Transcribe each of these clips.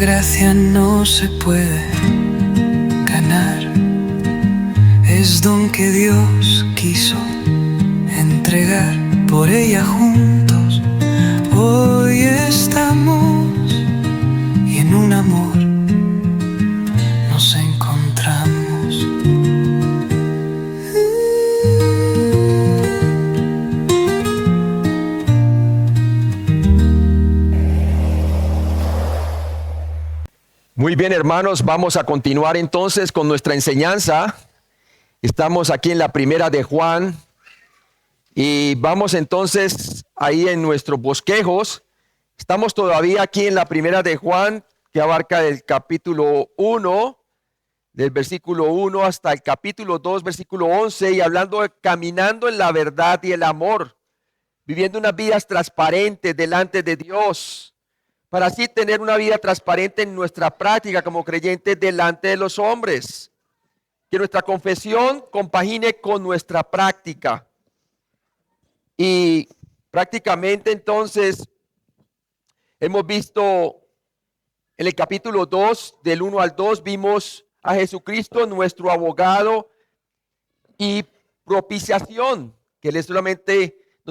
gracia no se puede ganar, es don que Dios quiso entregar. Por ella juntos hoy estamos y en un amor nos encontramos. Muy bien, hermanos, vamos a continuar entonces con nuestra enseñanza. Estamos aquí en la primera de Juan y vamos entonces ahí en nuestros bosquejos. Estamos todavía aquí en la primera de Juan, que abarca el capítulo 1, del versículo 1 hasta el capítulo 2, versículo 11, y hablando de caminando en la verdad y el amor, viviendo unas vidas transparentes delante de Dios, para así tener una vida transparente en nuestra práctica como creyentes delante de los hombres. Que nuestra confesión compagine con nuestra práctica. Y prácticamente entonces hemos visto en el capítulo 2, del 1 al 2, vimos a Jesucristo, nuestro abogado y propiciación, que Él no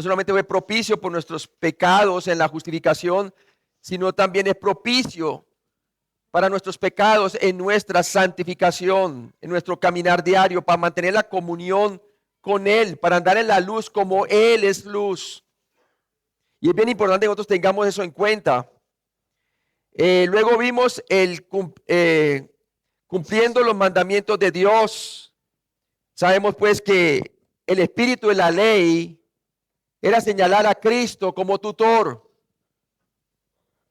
solamente fue propicio por nuestros pecados en la justificación, sino también es propicio para nuestros pecados en nuestra santificación, en nuestro caminar diario, para mantener la comunión con Él, para andar en la luz como Él es luz. Y es bien importante que nosotros tengamos eso en cuenta. Luego vimos cumpliendo los mandamientos de Dios. Sabemos pues que el espíritu de la ley era señalar a Cristo como tutor.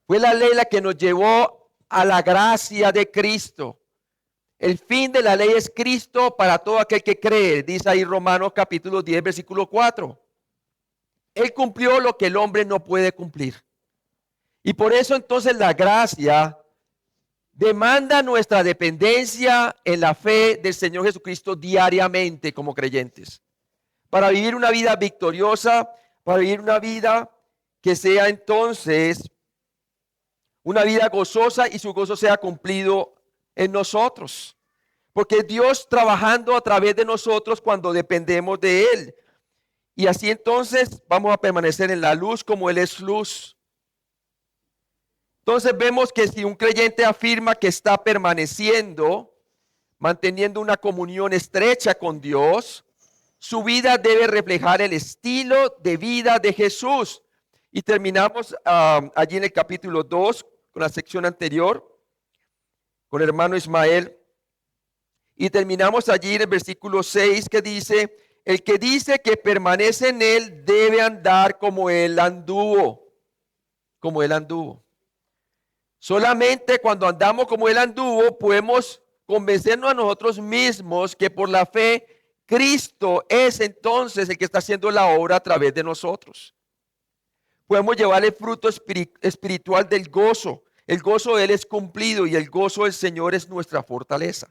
Fue la ley la que nos llevó a la gracia de Cristo. El fin de la ley es Cristo para todo aquel que cree, dice ahí Romanos capítulo 10, versículo 4. Él cumplió lo que el hombre no puede cumplir. Y por eso entonces la gracia demanda nuestra dependencia en la fe del Señor Jesucristo diariamente como creyentes. Para vivir una vida victoriosa, para vivir una vida que sea entonces una vida gozosa y su gozo sea cumplido en nosotros. Porque Dios trabajando a través de nosotros cuando dependemos de Él. Y así entonces vamos a permanecer en la luz como Él es luz. Entonces vemos que si un creyente afirma que está permaneciendo, manteniendo una comunión estrecha con Dios, su vida debe reflejar el estilo de vida de Jesús. Y terminamos allí en el capítulo 2 con la sección anterior, con el hermano Ismael. Y terminamos allí en el versículo 6 que dice, el que dice que permanece en Él debe andar como Él anduvo. Como Él anduvo. Solamente cuando andamos como Él anduvo podemos convencernos a nosotros mismos que por la fe Cristo es entonces el que está haciendo la obra a través de nosotros. Podemos llevar el fruto espiritual del gozo. El gozo de Él es cumplido y el gozo del Señor es nuestra fortaleza.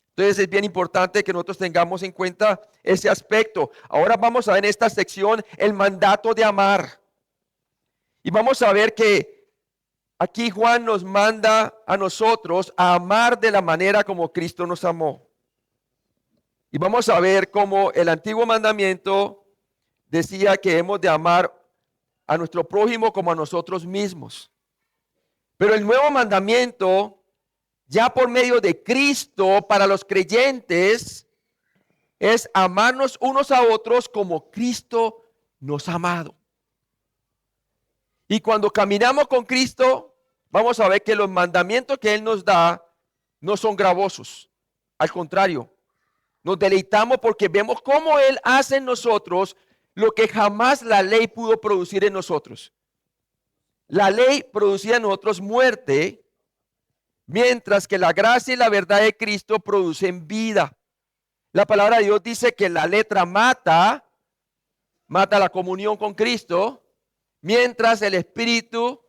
Entonces es bien importante que nosotros tengamos en cuenta ese aspecto. Ahora vamos a ver en esta sección el mandato de amar. Y vamos a ver que aquí Juan nos manda a nosotros a amar de la manera como Cristo nos amó. Y vamos a ver cómo el antiguo mandamiento decía que hemos de amar a nuestro prójimo como a nosotros mismos. Pero el nuevo mandamiento, ya por medio de Cristo para los creyentes, es amarnos unos a otros como Cristo nos ha amado. Y cuando caminamos con Cristo, vamos a ver que los mandamientos que Él nos da no son gravosos. Al contrario, nos deleitamos porque vemos cómo Él hace en nosotros lo que jamás la ley pudo producir en nosotros. La ley producía en nosotros muerte, mientras que la gracia y la verdad de Cristo producen vida. La palabra de Dios dice que la letra mata la comunión con Cristo, mientras el Espíritu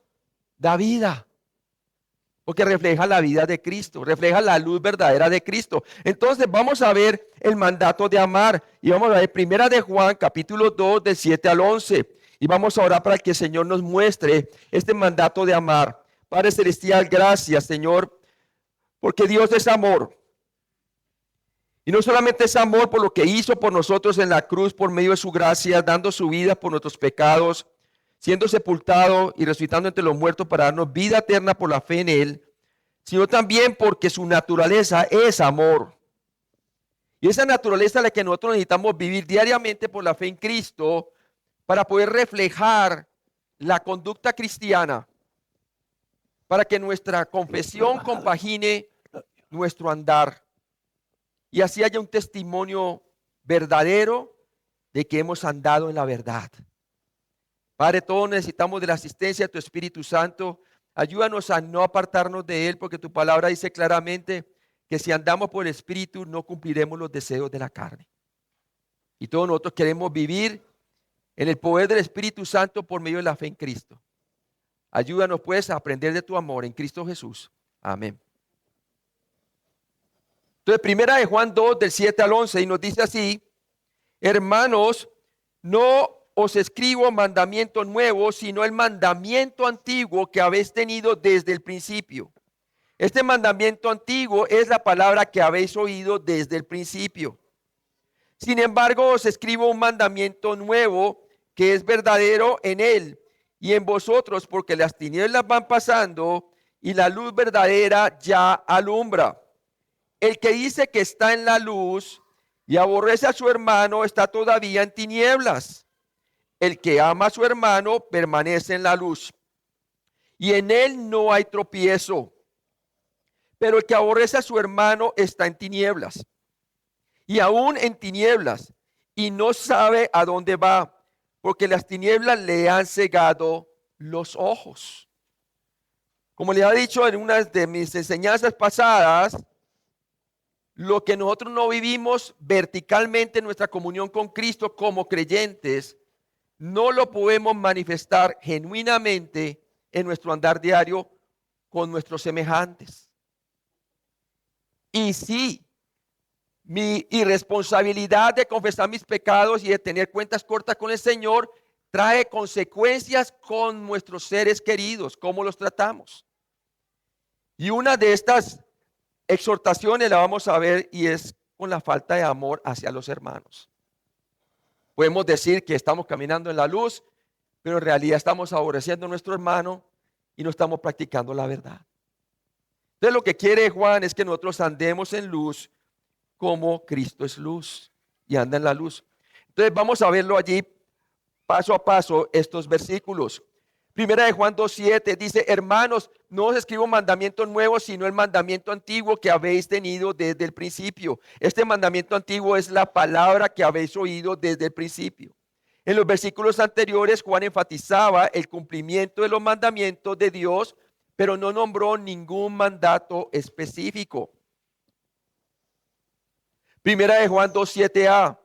da vida. Porque refleja la vida de Cristo, refleja la luz verdadera de Cristo. Entonces vamos a ver el mandato de amar. Y vamos a ver primera de Juan, capítulo 2, del 7 al 11. Y vamos a orar para que el Señor nos muestre este mandato de amar. Padre Celestial, gracias, Señor, porque Dios es amor. Y no solamente es amor por lo que hizo por nosotros en la cruz por medio de su gracia, dando su vida por nuestros pecados, siendo sepultado y resucitando entre los muertos para darnos vida eterna por la fe en Él, sino también porque su naturaleza es amor. Y esa naturaleza es la que nosotros necesitamos vivir diariamente por la fe en Cristo para poder reflejar la conducta cristiana, para que nuestra confesión compagine nuestro andar. Y así haya un testimonio verdadero de que hemos andado en la verdad. Padre, todos necesitamos de la asistencia de tu Espíritu Santo. Ayúdanos a no apartarnos de Él, porque tu palabra dice claramente que si andamos por el Espíritu no cumpliremos los deseos de la carne. Y todos nosotros queremos vivir en el poder del Espíritu Santo por medio de la fe en Cristo. Ayúdanos pues a aprender de tu amor en Cristo Jesús. Amén. Entonces, primera de Juan 2, del 7 al 11, y nos dice así: hermanos, no os escribo mandamiento nuevo, sino el mandamiento antiguo que habéis tenido desde el principio. Este mandamiento antiguo es la palabra que habéis oído desde el principio. Sin embargo, os escribo un mandamiento nuevo que es verdadero en él y en vosotros, porque las tinieblas van pasando y la luz verdadera ya alumbra. El que dice que está en la luz y aborrece a su hermano está todavía en tinieblas. El que ama a su hermano permanece en la luz y en él no hay tropiezo. Pero el que aborrece a su hermano está en tinieblas y aún en tinieblas y no sabe a dónde va, porque las tinieblas le han cegado los ojos. Como le ha dicho en una de mis enseñanzas pasadas, lo que nosotros no vivimos verticalmente en nuestra comunión con Cristo como creyentes, no lo podemos manifestar genuinamente en nuestro andar diario con nuestros semejantes. Y sí, mi irresponsabilidad de confesar mis pecados y de tener cuentas cortas con el Señor trae consecuencias con nuestros seres queridos, cómo los tratamos. Y una de estas exhortaciones la vamos a ver y es con la falta de amor hacia los hermanos. Podemos decir que estamos caminando en la luz, pero en realidad estamos aborreciendo a nuestro hermano y no estamos practicando la verdad. Entonces lo que quiere Juan es que nosotros andemos en luz como Cristo es luz y anda en la luz. Entonces vamos a verlo allí paso a paso estos versículos. Primera de Juan 2:7 dice: hermanos, no os escribo mandamiento nuevo, sino el mandamiento antiguo que habéis tenido desde el principio. Este mandamiento antiguo es la palabra que habéis oído desde el principio. En los versículos anteriores, Juan enfatizaba el cumplimiento de los mandamientos de Dios, pero no nombró ningún mandato específico. Primera de Juan 2:7a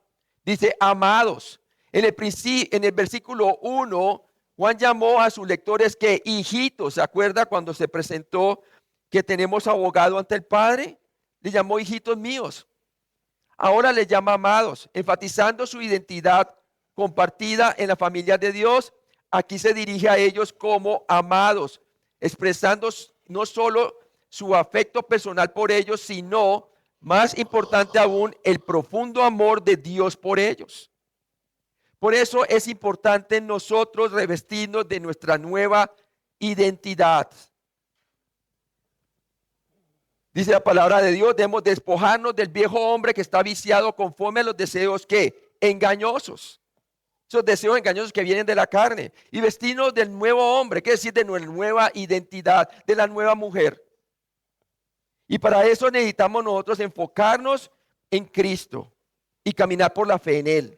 dice: amados. En el versículo 1, Juan llamó a sus lectores que hijitos. ¿Se acuerda cuando se presentó que tenemos abogado ante el Padre? Le llamó hijitos míos. Ahora les llama amados, enfatizando su identidad compartida en la familia de Dios. Aquí se dirige a ellos como amados, expresando no solo su afecto personal por ellos, sino, más importante aún, el profundo amor de Dios por ellos. Por eso es importante nosotros revestirnos de nuestra nueva identidad. Dice la palabra de Dios: debemos despojarnos del viejo hombre que está viciado conforme a los deseos que engañosos. Esos deseos engañosos que vienen de la carne. Y vestirnos del nuevo hombre, que es decir, de nuestra nueva identidad, de la nueva mujer. Y para eso necesitamos nosotros enfocarnos en Cristo y caminar por la fe en Él.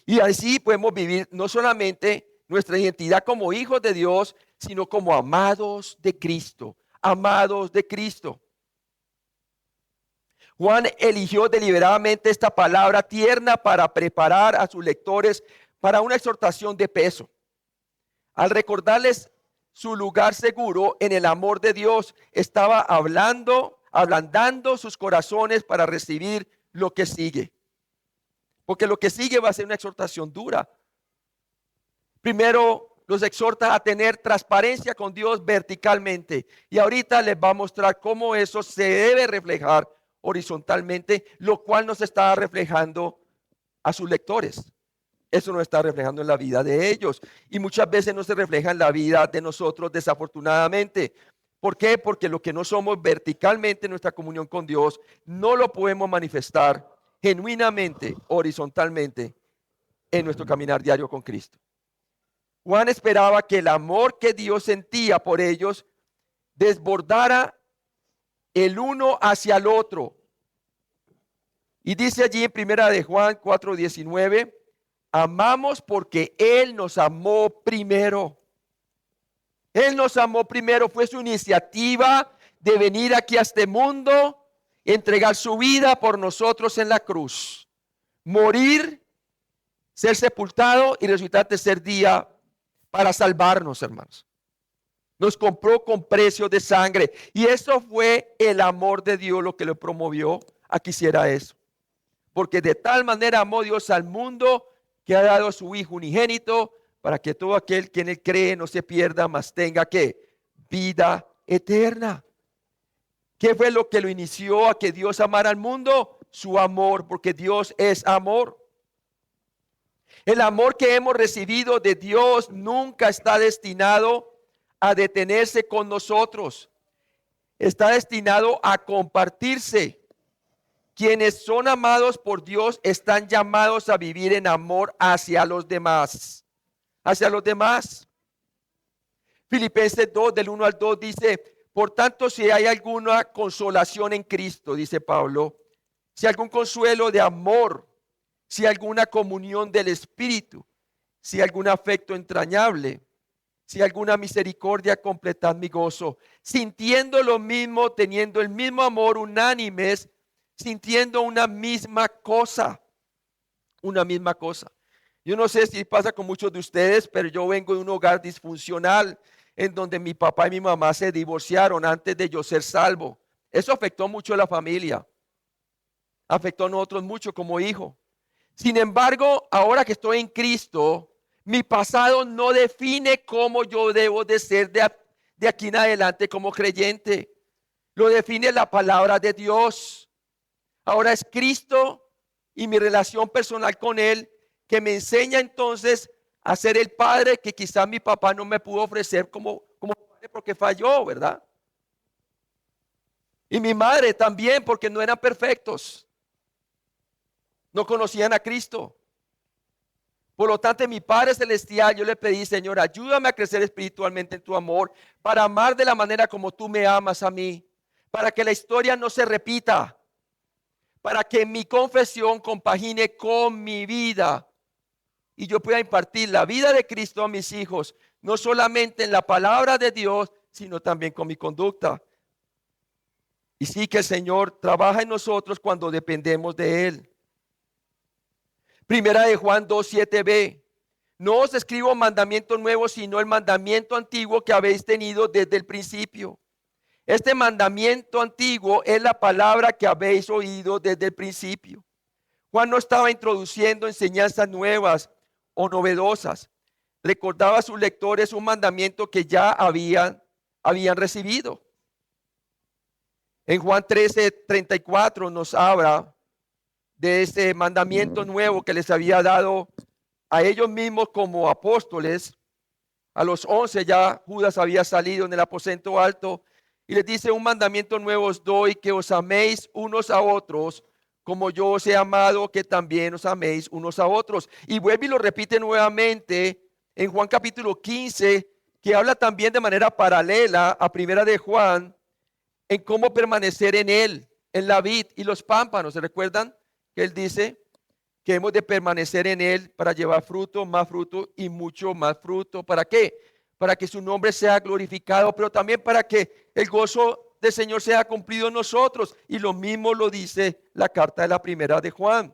Y así podemos vivir no solamente nuestra identidad como hijos de Dios, sino como amados de Cristo. Amados de Cristo. Juan eligió deliberadamente esta palabra tierna para preparar a sus lectores para una exhortación de peso. Al recordarles su lugar seguro en el amor de Dios, estaba ablandando sus corazones para recibir lo que sigue. Porque lo que sigue va a ser una exhortación dura. Primero, los exhorta a tener transparencia con Dios verticalmente. Y ahorita les va a mostrar cómo eso se debe reflejar horizontalmente, lo cual nos está reflejando a sus lectores. Eso no está reflejando en la vida de ellos. Y muchas veces no se refleja en la vida de nosotros, desafortunadamente. ¿Por qué? Porque lo que no somos verticalmente en nuestra comunión con Dios, no lo podemos manifestar genuinamente, horizontalmente, en nuestro caminar diario con Cristo. Juan esperaba que el amor que Dios sentía por ellos desbordara el uno hacia el otro. Y dice allí en primera de Juan 4:19, amamos porque Él nos amó primero. Él nos amó primero, fue su iniciativa de venir aquí a este mundo, entregar su vida por nosotros en la cruz, morir, ser sepultado y resucitar al tercer día para salvarnos, hermanos. Nos compró con precio de sangre. Y eso fue el amor de Dios lo que lo promovió a que hiciera eso. Porque de tal manera amó Dios al mundo que ha dado a su Hijo unigénito para que todo aquel que en él cree no se pierda, mas tenga que vida eterna. ¿Qué fue lo que lo inició a que Dios amara al mundo? Su amor, porque Dios es amor. El amor que hemos recibido de Dios nunca está destinado a detenerse con nosotros. Está destinado a compartirse. Quienes son amados por Dios están llamados a vivir en amor hacia los demás. Hacia los demás. Filipenses 2, del 1 al 2 dice, por tanto, si hay alguna consolación en Cristo, dice Pablo, si algún consuelo de amor, si alguna comunión del Espíritu, si algún afecto entrañable, si alguna misericordia, completad mi gozo, sintiendo lo mismo, teniendo el mismo amor, unánimes, sintiendo una misma cosa, una misma cosa. Yo no sé si pasa con muchos de ustedes, pero yo vengo de un hogar disfuncional en donde mi papá y mi mamá se divorciaron antes de yo ser salvo. Eso afectó mucho a la familia, afectó a nosotros mucho como hijo. Sin embargo, ahora que estoy en Cristo, mi pasado no define cómo yo debo de ser de aquí en adelante como creyente. Lo define la palabra de Dios. Ahora es Cristo y mi relación personal con Él que me enseña entonces a ser el padre que quizás mi papá no me pudo ofrecer como padre porque falló, ¿verdad? Y mi madre también porque no eran perfectos. No conocían a Cristo. Por lo tanto, mi Padre Celestial, yo le pedí, Señor, ayúdame a crecer espiritualmente en tu amor, para amar de la manera como tú me amas a mí, para que la historia no se repita, para que mi confesión compagine con mi vida y yo pueda impartir la vida de Cristo a mis hijos, no solamente en la palabra de Dios, sino también con mi conducta. Y sí que el Señor trabaja en nosotros cuando dependemos de Él. Primera de Juan 2:7b. No os escribo mandamiento nuevo, sino el mandamiento antiguo que habéis tenido desde el principio. Este mandamiento antiguo es la palabra que habéis oído desde el principio. Juan no estaba introduciendo enseñanzas nuevas o novedosas. Recordaba a sus lectores un mandamiento que ya habían recibido. En Juan 13:34 nos habla de ese mandamiento nuevo que les había dado a ellos mismos como apóstoles. A los 11 ya Judas había salido en el aposento alto y les dice: un mandamiento nuevo os doy, que os améis unos a otros como yo os he amado, que también os améis unos a otros. Y vuelve y lo repite nuevamente en Juan capítulo 15, que habla también de manera paralela a primera de Juan, en cómo permanecer en él, en la vid y los pámpanos. ¿Se recuerdan? Que él dice que hemos de permanecer en él para llevar fruto y mucho más fruto. ¿Para qué? Para que su nombre sea glorificado, pero también para que el gozo del Señor sea cumplido en nosotros. Y lo mismo lo dice la carta de la primera de Juan.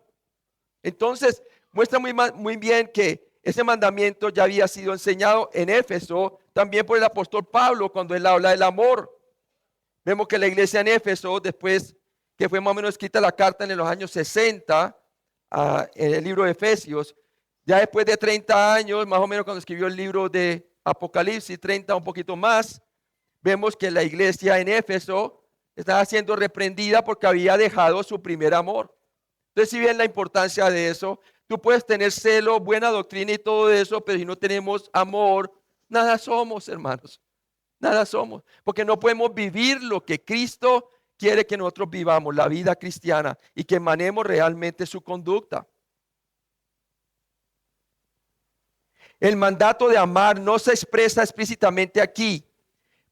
Entonces, muestra muy bien que ese mandamiento ya había sido enseñado en Éfeso, también por el apóstol Pablo, cuando él habla del amor. Vemos que la iglesia en Éfeso, después que fue más o menos escrita la carta en los años 60, en el libro de Efesios, Ya después de 30 años, más o menos cuando escribió el libro de Apocalipsis, 30, un poquito más, vemos que la iglesia en Éfeso estaba siendo reprendida porque había dejado su primer amor. Entonces, si bien la importancia de eso, tú puedes tener celo, buena doctrina y todo eso, pero si no tenemos amor, nada somos, hermanos. Nada somos, porque no podemos vivir lo que Cristo quiere que nosotros vivamos, la vida cristiana, y que emanemos realmente su conducta. El mandato de amar no se expresa explícitamente aquí,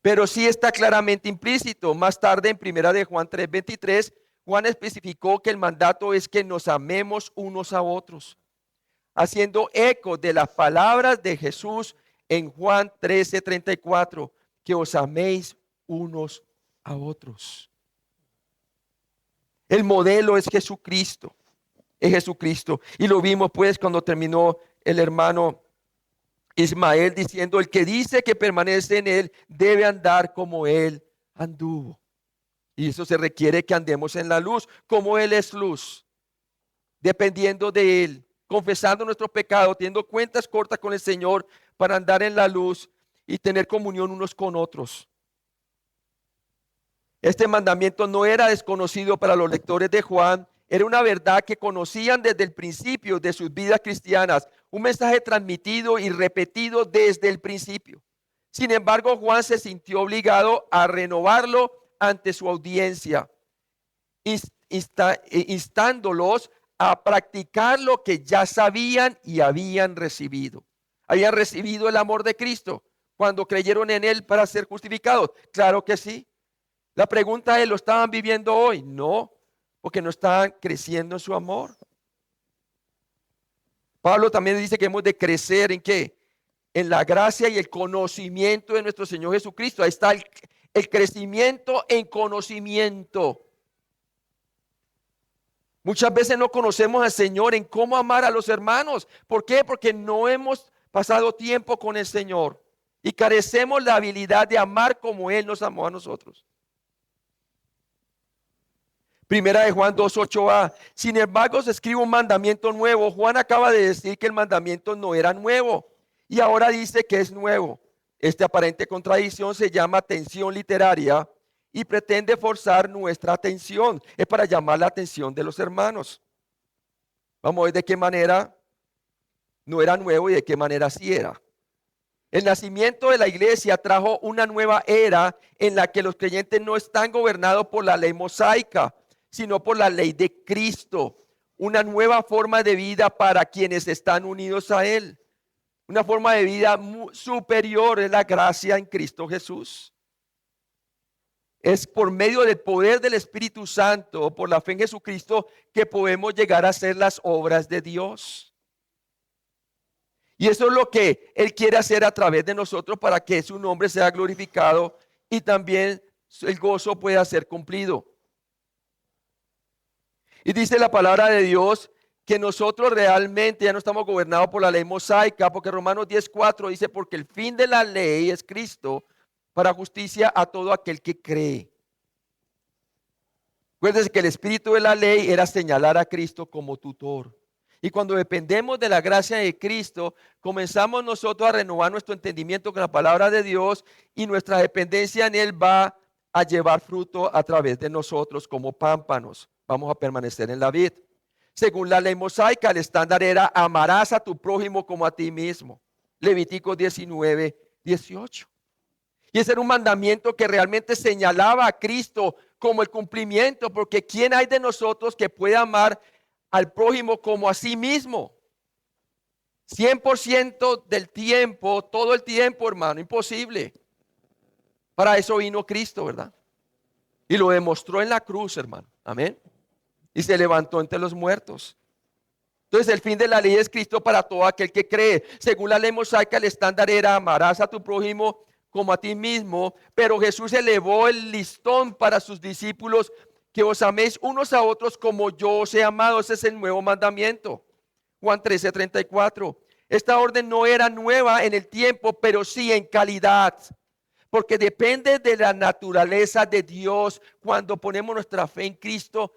pero sí está claramente implícito. Más tarde, en primera de Juan 3:23, Juan especificó que el mandato es que nos amemos unos a otros, haciendo eco de las palabras de Jesús en Juan 13:34, que os améis unos a otros. El modelo es Jesucristo, es Jesucristo. Y lo vimos pues cuando terminó el hermano Ismael diciendo, el que dice que permanece en él debe andar como él anduvo. Y eso se requiere que andemos en la luz, como él es luz, dependiendo de él, confesando nuestros pecados, teniendo cuentas cortas con el Señor para andar en la luz y tener comunión unos con otros. Este mandamiento no era desconocido para los lectores de Juan, era una verdad que conocían desde el principio de sus vidas cristianas, un mensaje transmitido y repetido desde el principio. Sin embargo, Juan se sintió obligado a renovarlo ante su audiencia, instándolos a practicar lo que ya sabían y habían recibido. ¿Habían recibido el amor de Cristo cuando creyeron en Él para ser justificados? Claro que sí. La pregunta es, ¿lo estaban viviendo hoy? No, porque no estaban creciendo en su amor. Pablo también dice que hemos de crecer ¿en qué? En la gracia y el conocimiento de nuestro Señor Jesucristo. Ahí está el crecimiento en conocimiento. Muchas veces no conocemos al Señor en cómo amar a los hermanos. ¿Por qué? Porque no hemos pasado tiempo con el Señor y carecemos la habilidad de amar como Él nos amó a nosotros. Primera de Juan 2:8a. Sin embargo, se escribe un mandamiento nuevo. Juan acaba de decir que el mandamiento no era nuevo y ahora dice que es nuevo. Esta aparente contradicción se llama tensión literaria y pretende forzar nuestra atención. Es para llamar la atención de los hermanos. Vamos a ver de qué manera no era nuevo y de qué manera sí era. El nacimiento de la iglesia trajo una nueva era en la que los creyentes no están gobernados por la ley mosaica, sino por la ley de Cristo. Una nueva forma de vida para quienes están unidos a Él. Una forma de vida superior es la gracia en Cristo Jesús. Es por medio del poder del Espíritu Santo, por la fe en Jesucristo, que podemos llegar a hacer las obras de Dios. Y eso es lo que Él quiere hacer a través de nosotros para que su nombre sea glorificado y también el gozo pueda ser cumplido. Y dice la palabra de Dios que nosotros realmente ya no estamos gobernados por la ley mosaica, porque Romanos 10:4 dice, porque el fin de la ley es Cristo para justicia a todo aquel que cree. Acuérdense que el espíritu de la ley era señalar a Cristo como tutor. Y cuando dependemos de la gracia de Cristo, comenzamos nosotros a renovar nuestro entendimiento con la palabra de Dios y nuestra dependencia en Él va a llevar fruto a través de nosotros como pámpanos. Vamos a permanecer en la vid. Según la ley mosaica, el estándar era amarás a tu prójimo como a ti mismo. Levítico 19:18. Y ese era un mandamiento que realmente señalaba a Cristo como el cumplimiento, porque ¿quién hay de nosotros que pueda amar al prójimo como a sí mismo? 100% del tiempo, todo el tiempo, hermano, imposible. Para eso vino Cristo, ¿verdad? Y lo demostró en la cruz, hermano. Amén. Y se levantó entre los muertos. Entonces el fin de la ley es Cristo para todo aquel que cree. Según la ley mosaica, el estándar era amarás a tu prójimo como a ti mismo, pero Jesús elevó el listón para sus discípulos, que os améis unos a otros como yo os he amado. Ese es el nuevo mandamiento. Juan 13:34. Esta orden no era nueva en el tiempo, pero sí en calidad, porque depende de la naturaleza de Dios cuando ponemos nuestra fe en Cristo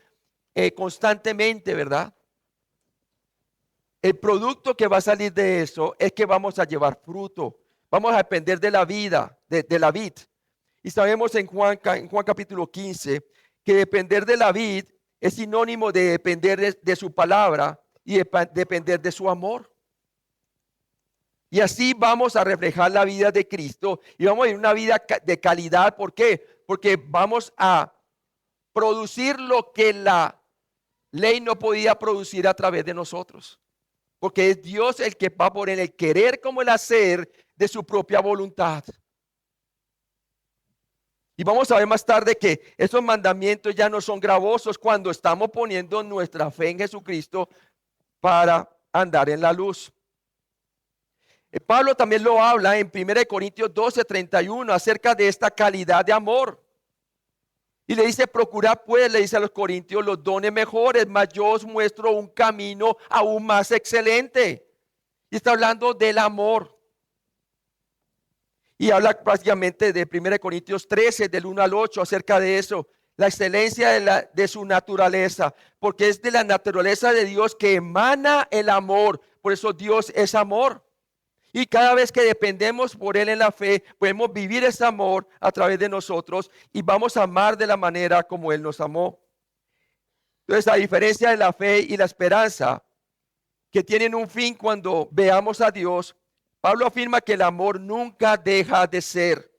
constantemente, ¿verdad? el producto que va a salir de eso es que vamos a llevar fruto. Vamos a depender de la vida, de la vid. Y sabemos en Juan capítulo 15 que depender de la vid es sinónimo de depender de su palabra y depender de su amor. Y así vamos a reflejar la vida de Cristo y vamos a vivir una vida de calidad. ¿Por qué? Porque vamos a producir lo que la ley no podía producir a través de nosotros. Porque es Dios el que va a poner el querer como el hacer de su propia voluntad. Y vamos a ver más tarde que esos mandamientos ya no son gravosos cuando estamos poniendo nuestra fe en Jesucristo para andar en la luz. Pablo también lo habla en 1 Corintios 12:31 acerca de esta calidad de amor. Y le dice, procurad pues, le dice a los corintios, los dones mejores, mas yo os muestro un camino aún más excelente. Y está hablando del amor. Y habla prácticamente de 1 Corintios 13, del 1 al 8, acerca de eso. La excelencia de su naturaleza. Porque es de la naturaleza de Dios que emana el amor. Por eso Dios es amor. Y cada vez que dependemos por Él en la fe, podemos vivir ese amor a través de nosotros y vamos a amar de la manera como Él nos amó. Entonces, a diferencia de la fe y la esperanza, que tienen un fin cuando veamos a Dios, Pablo afirma que el amor nunca deja de ser.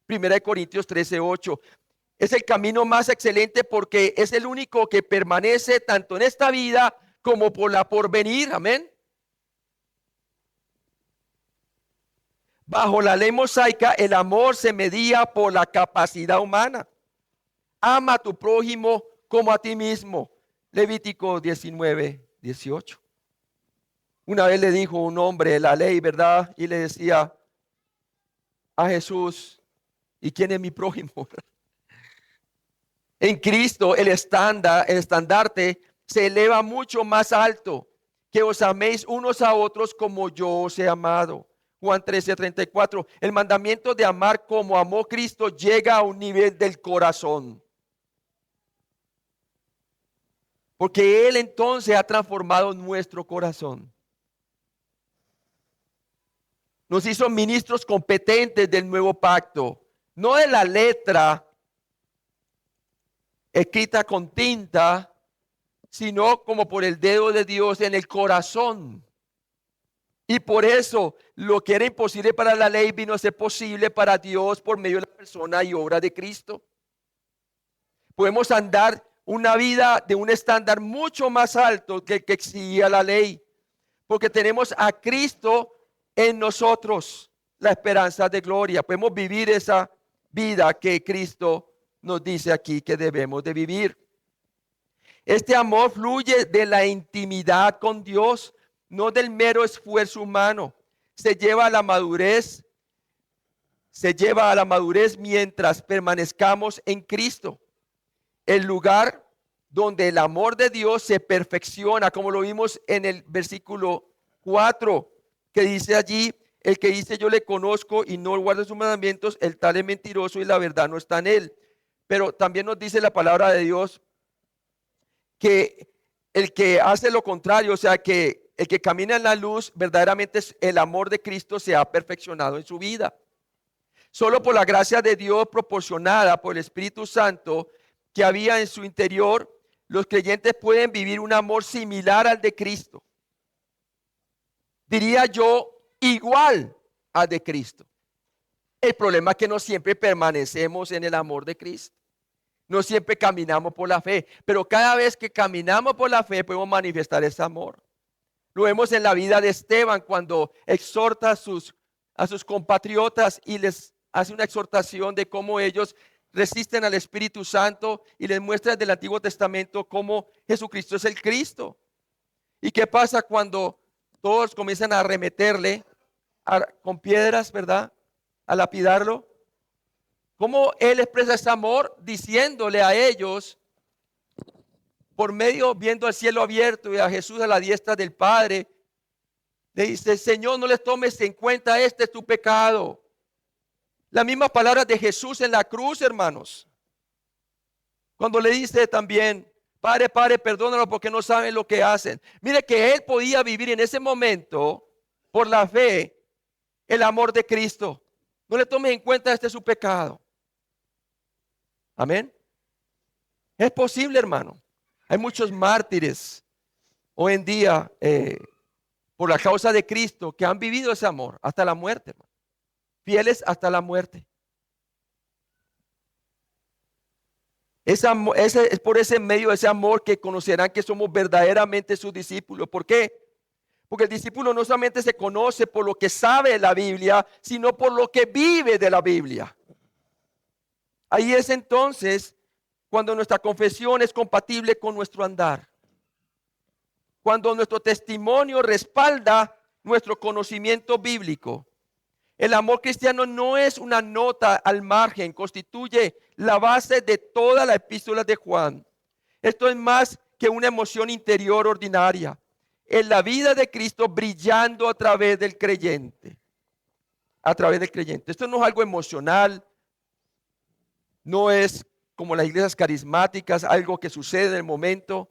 1 Corintios 13:8. Es el camino más excelente porque es el único que permanece tanto en esta vida como por la porvenir. Amén. Bajo la ley mosaica, el amor se medía por la capacidad humana. Ama a tu prójimo como a ti mismo. Levítico 19:18. Una vez le dijo un hombre la ley, ¿verdad? Y le decía a Jesús, ¿y quién es mi prójimo? En Cristo el estandarte se eleva mucho más alto. Que os améis unos a otros como yo os he amado. Juan 13:34. El mandamiento de amar como amó Cristo llega a un nivel del corazón. Porque Él entonces ha transformado nuestro corazón. Nos hizo ministros competentes del nuevo pacto. No de la letra escrita con tinta, sino como por el dedo de Dios en el corazón. Y por eso lo que era imposible para la ley vino a ser posible para Dios por medio de la persona y obra de Cristo. Podemos andar una vida de un estándar mucho más alto que el que exigía la ley, porque tenemos a Cristo en nosotros, la esperanza de gloria. Podemos vivir esa vida que Cristo nos dice aquí que debemos de vivir. Este amor fluye de la intimidad con Dios, no del mero esfuerzo humano. Se lleva a la madurez mientras permanezcamos en Cristo. El lugar donde el amor de Dios se perfecciona, como lo vimos en el versículo 4, que dice allí, el que dice yo le conozco y no guarda sus mandamientos, el tal es mentiroso y la verdad no está en él. Pero también nos dice la palabra de Dios que el que hace lo contrario, o sea que el que camina en la luz, verdaderamente el amor de Cristo se ha perfeccionado en su vida. Solo por la gracia de Dios proporcionada por el Espíritu Santo que había en su interior, los creyentes pueden vivir un amor similar al de Cristo. Diría yo, igual al de Cristo. El problema es que no siempre permanecemos en el amor de Cristo. No siempre caminamos por la fe, pero cada vez que caminamos por la fe podemos manifestar ese amor. Lo vemos en la vida de Esteban cuando exhorta a sus compatriotas y les hace una exhortación de cómo ellos resisten al Espíritu Santo y les muestra desde el Antiguo Testamento cómo Jesucristo es el Cristo. ¿Y qué pasa cuando todos comienzan a arremeterle con piedras, verdad? A lapidarlo. ¿Cómo él expresa ese amor? Diciéndole a ellos, por medio, viendo al cielo abierto y a Jesús a la diestra del Padre, le dice, Señor, no les tomes en cuenta, este es tu pecado. Las mismas palabras de Jesús en la cruz, hermanos. Cuando le dice también, Padre, perdónalo porque no saben lo que hacen. Mire que él podía vivir en ese momento por la fe el amor de Cristo. No le tomes en cuenta este su pecado. Amén. Es posible, hermano. Hay muchos mártires hoy en día por la causa de Cristo que han vivido ese amor hasta la muerte, hermano. Fieles hasta la muerte. Es por ese medio de ese amor que conocerán que somos verdaderamente sus discípulos. ¿Por qué? Porque el discípulo no solamente se conoce por lo que sabe de la Biblia, sino por lo que vive de la Biblia. Ahí es entonces cuando nuestra confesión es compatible con nuestro andar. Cuando nuestro testimonio respalda nuestro conocimiento bíblico. El amor cristiano no es una nota al margen, constituye la base de toda la epístola de Juan. Esto es más que una emoción interior ordinaria. Es la vida de Cristo brillando a través del creyente. A través del creyente. Esto no es algo emocional, no es como las iglesias carismáticas, algo que sucede en el momento.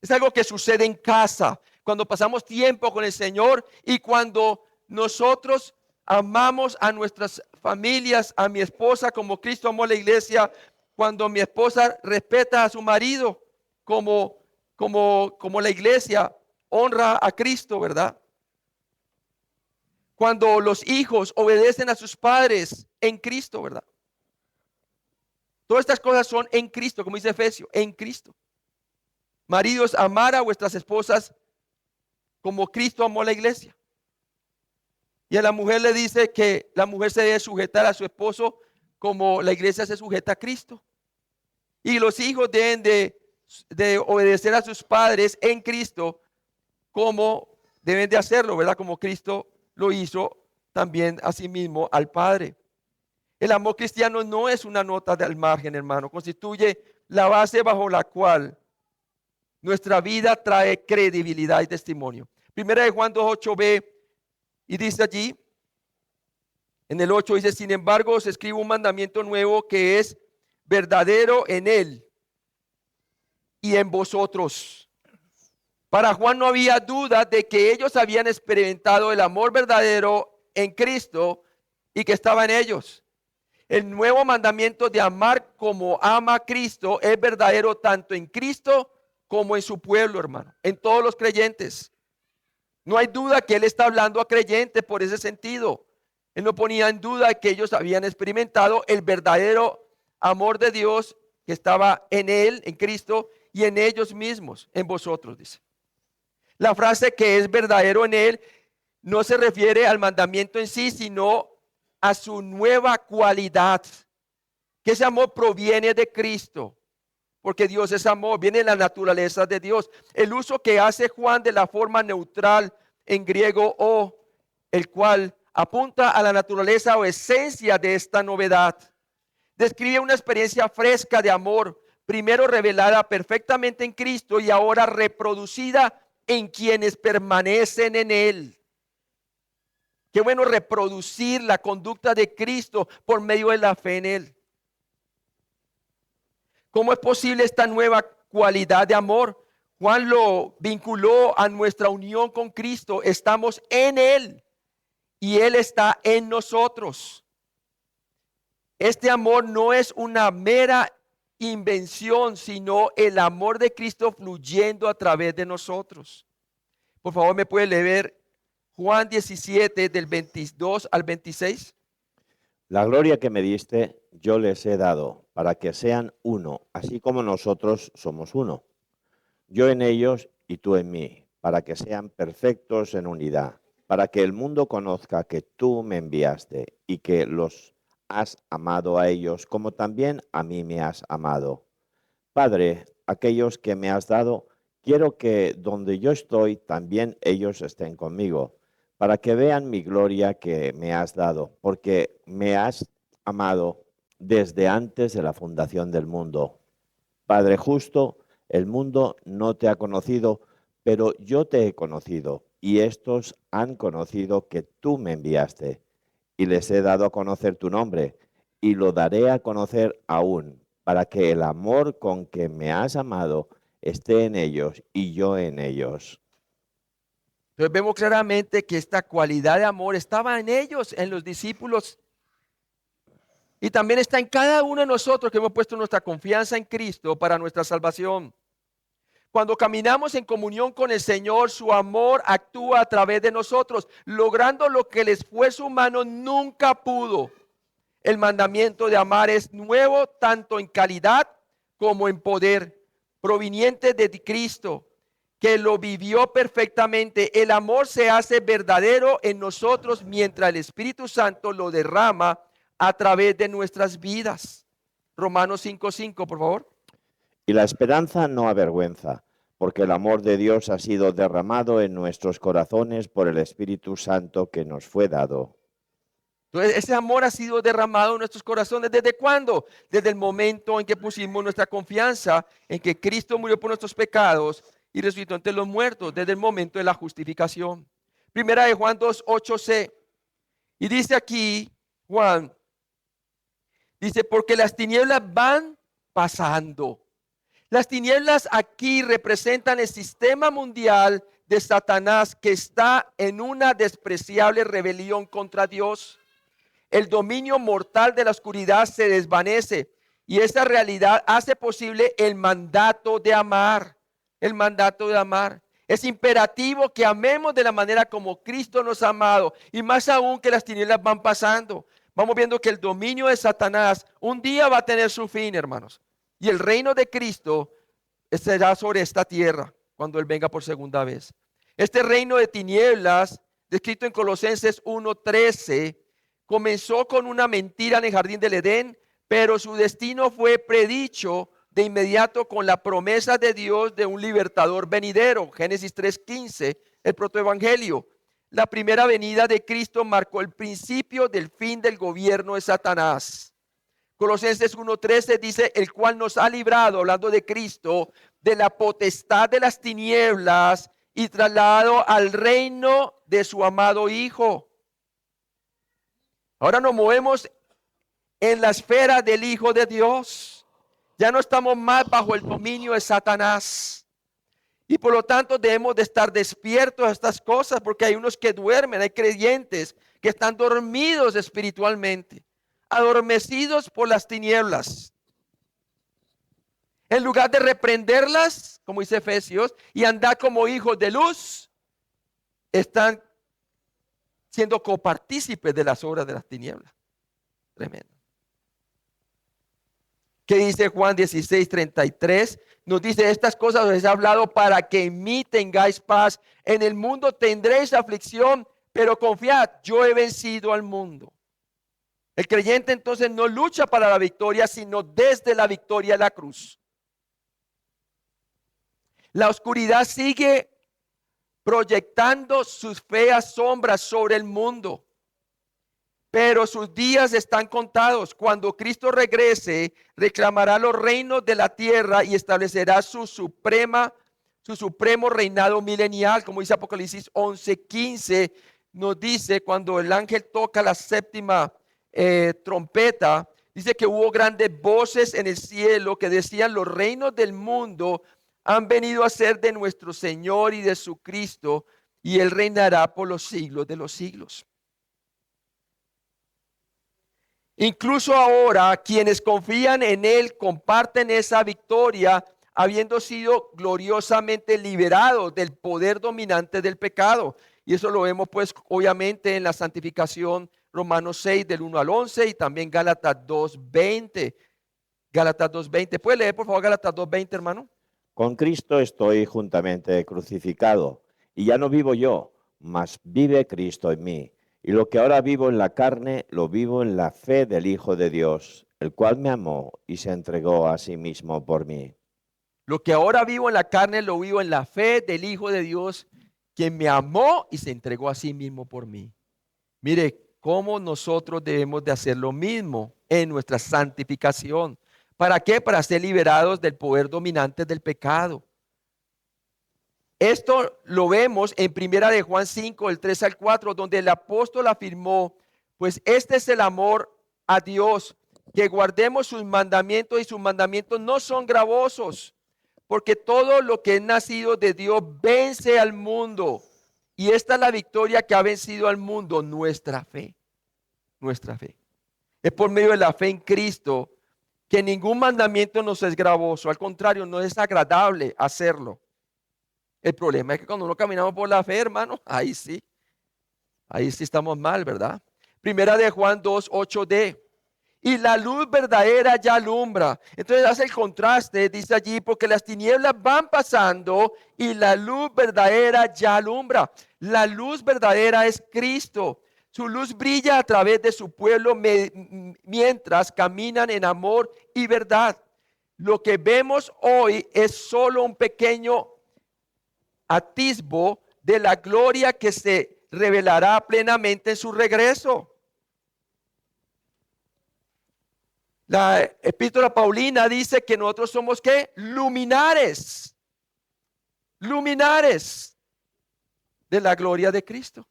Es algo que sucede en casa, cuando pasamos tiempo con el Señor y cuando nosotros amamos a nuestras familias, a mi esposa como Cristo amó a la iglesia, cuando mi esposa respeta a su marido como la iglesia honra a Cristo, ¿verdad? Cuando los hijos obedecen a sus padres en Cristo, ¿verdad? Todas estas cosas son en Cristo, como dice Efesios, en Cristo. Maridos, amar a vuestras esposas como Cristo amó a la iglesia. Y a la mujer le dice que la mujer se debe sujetar a su esposo como la iglesia se sujeta a Cristo. Y los hijos deben de obedecer a sus padres en Cristo como deben de hacerlo, ¿verdad? Como Cristo lo hizo también a sí mismo al Padre. El amor cristiano no es una nota al margen, hermano. Constituye la base bajo la cual nuestra vida trae credibilidad y testimonio. Primera de Juan 2:8b y dice allí, en el 8 dice, sin embargo os escribo un mandamiento nuevo que es verdadero en él y en vosotros. Para Juan no había duda de que ellos habían experimentado el amor verdadero en Cristo y que estaba en ellos. El nuevo mandamiento de amar como ama a Cristo es verdadero tanto en Cristo como en su pueblo, hermano, en todos los creyentes. No hay duda que él está hablando a creyentes por ese sentido. Él no ponía en duda que ellos habían experimentado el verdadero amor de Dios que estaba en él, en Cristo, y en ellos mismos, en vosotros, dice. La frase que es verdadero en él no se refiere al mandamiento en sí, sino a su nueva cualidad. Que ese amor proviene de Cristo. Porque Dios es amor, viene de la naturaleza de Dios. El uso que hace Juan de la forma neutral en griego o, el cual apunta a la naturaleza o esencia de esta novedad. Describe una experiencia fresca de amor, primero revelada perfectamente en Cristo y ahora reproducida en quienes permanecen en Él. Qué bueno reproducir la conducta de Cristo por medio de la fe en Él. ¿Cómo es posible esta nueva cualidad de amor? Juan lo vinculó a nuestra unión con Cristo. Estamos en Él y Él está en nosotros. Este amor no es una mera invención, sino el amor de Cristo fluyendo a través de nosotros. Por favor, ¿me puede leer Juan 17 del 22 al 26? La gloria que me diste, yo les he dado, para que sean uno, así como nosotros somos uno. Yo en ellos y tú en mí, para que sean perfectos en unidad, para que el mundo conozca que tú me enviaste y que los has amado a ellos, como también a mí me has amado. Padre, aquellos que me has dado, quiero que donde yo estoy, también ellos estén conmigo, para que vean mi gloria que me has dado, porque me has amado desde antes de la fundación del mundo. Padre justo, el mundo no te ha conocido, pero yo te he conocido, y estos han conocido que tú me enviaste, y les he dado a conocer tu nombre, y lo daré a conocer aún, para que el amor con que me has amado esté en ellos y yo en ellos. Entonces vemos claramente que esta cualidad de amor estaba en ellos, en los discípulos, y también está en cada uno de nosotros que hemos puesto nuestra confianza en Cristo para nuestra salvación. Cuando caminamos en comunión con el Señor, su amor actúa a través de nosotros, logrando lo que el esfuerzo humano nunca pudo. El mandamiento de amar es nuevo tanto en calidad como en poder, proveniente de Cristo, que lo vivió perfectamente. El amor se hace verdadero en nosotros mientras el Espíritu Santo lo derrama a través de nuestras vidas. Romanos 5:5, por favor. Y la esperanza no avergüenza, porque el amor de Dios ha sido derramado en nuestros corazones por el Espíritu Santo que nos fue dado. Entonces, ese amor ha sido derramado en nuestros corazones. ¿Desde cuándo? Desde el momento en que pusimos nuestra confianza en que Cristo murió por nuestros pecados y resucitó entre los muertos, desde el momento de la justificación. Primera de Juan 2:8c. Y dice aquí, Juan, dice, porque las tinieblas van pasando. Las tinieblas aquí representan el sistema mundial de Satanás que está en una despreciable rebelión contra Dios. El dominio mortal de la oscuridad se desvanece y esa realidad hace posible el mandato de amar. El mandato de amar. Es imperativo que amemos de la manera como Cristo nos ha amado y más aún que las tinieblas van pasando. Vamos viendo que el dominio de Satanás un día va a tener su fin, hermanos. Y el reino de Cristo será sobre esta tierra cuando Él venga por segunda vez. Este reino de tinieblas, descrito en Colosenses 1:13, comenzó con una mentira en el jardín del Edén, pero su destino fue predicho de inmediato con la promesa de Dios de un libertador venidero. Génesis 3:15, el protoevangelio. La primera venida de Cristo marcó el principio del fin del gobierno de Satanás. Colosenses 1:13 dice, el cual nos ha librado, hablando de Cristo, de la potestad de las tinieblas y trasladado al reino de su amado Hijo. Ahora nos movemos en la esfera del Hijo de Dios. Ya no estamos más bajo el dominio de Satanás. Y por lo tanto debemos de estar despiertos a estas cosas porque hay unos que duermen, hay creyentes que están dormidos espiritualmente, adormecidos por las tinieblas. En lugar de reprenderlas, como dice Efesios, y andar como hijos de luz, están siendo copartícipes de las obras de las tinieblas. Tremendo. ¿Qué dice Juan 16:33? Nos dice, estas cosas os he hablado para que en mí tengáis paz. En el mundo tendréis aflicción, pero confiad, yo he vencido al mundo. El creyente entonces no lucha para la victoria, sino desde la victoria de la cruz. La oscuridad sigue proyectando sus feas sombras sobre el mundo, pero sus días están contados. Cuando Cristo regrese, reclamará los reinos de la tierra y establecerá su supremo reinado milenial, como dice Apocalipsis 11:15, nos dice cuando el ángel toca la séptima trompeta, dice que hubo grandes voces en el cielo que decían, los reinos del mundo han venido a ser de nuestro Señor y de su Cristo, y Él reinará por los siglos de los siglos. Incluso ahora, quienes confían en Él comparten esa victoria, habiendo sido gloriosamente liberados del poder dominante del pecado. Y eso lo vemos pues obviamente en la santificación, Romanos 6 del 1 al 11 y también Gálatas 2:20. Gálatas 2:20. ¿Puede leer por favor Gálatas 2:20, hermano? Con Cristo estoy juntamente crucificado, y ya no vivo yo, mas vive Cristo en mí. Y lo que ahora vivo en la carne, lo vivo en la fe del Hijo de Dios, el cual me amó y se entregó a sí mismo por mí. Lo que ahora vivo en la carne, lo vivo en la fe del Hijo de Dios, quien me amó y se entregó a sí mismo por mí. Mire cómo nosotros debemos de hacer lo mismo en nuestra santificación. ¿Para qué? Para ser liberados del poder dominante del pecado. Esto lo vemos en primera de Juan 5, del 3 al 4, donde el apóstol afirmó, pues este es el amor a Dios, que guardemos sus mandamientos y sus mandamientos no son gravosos, porque todo lo que es nacido de Dios vence al mundo. Y esta es la victoria que ha vencido al mundo, nuestra fe. Nuestra fe. Es por medio de la fe en Cristo que ningún mandamiento nos es gravoso. Al contrario, no es agradable hacerlo. El problema es que cuando no caminamos por la fe, hermano, ahí sí estamos mal, ¿verdad? Primera de Juan 2, 8d. Y la luz verdadera ya alumbra. Entonces hace el contraste, dice allí, porque las tinieblas van pasando y la luz verdadera ya alumbra. La luz verdadera es Cristo. Su luz brilla a través de su pueblo mientras caminan en amor y verdad. Lo que vemos hoy es solo un pequeño atisbo de la gloria que se revelará plenamente en su regreso. La epístola Paulina dice que nosotros somos ¿qué? Luminares. Luminares de la gloria de Cristo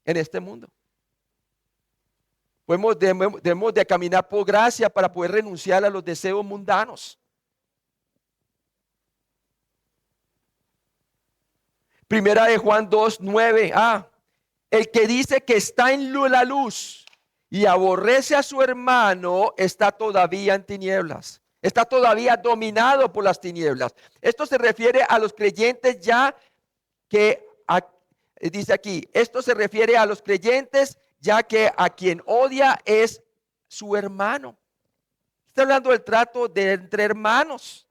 en este mundo. Debemos de caminar por gracia para poder renunciar a los deseos mundanos. Primera de Juan 2, 9a. El que dice que está en la luz y aborrece a su hermano está todavía en tinieblas. Está todavía dominado por las tinieblas. Esto se refiere a los creyentes ya que, dice aquí, esto se refiere a los creyentes ya que a quien odia es su hermano. Está hablando del trato de entre hermanos.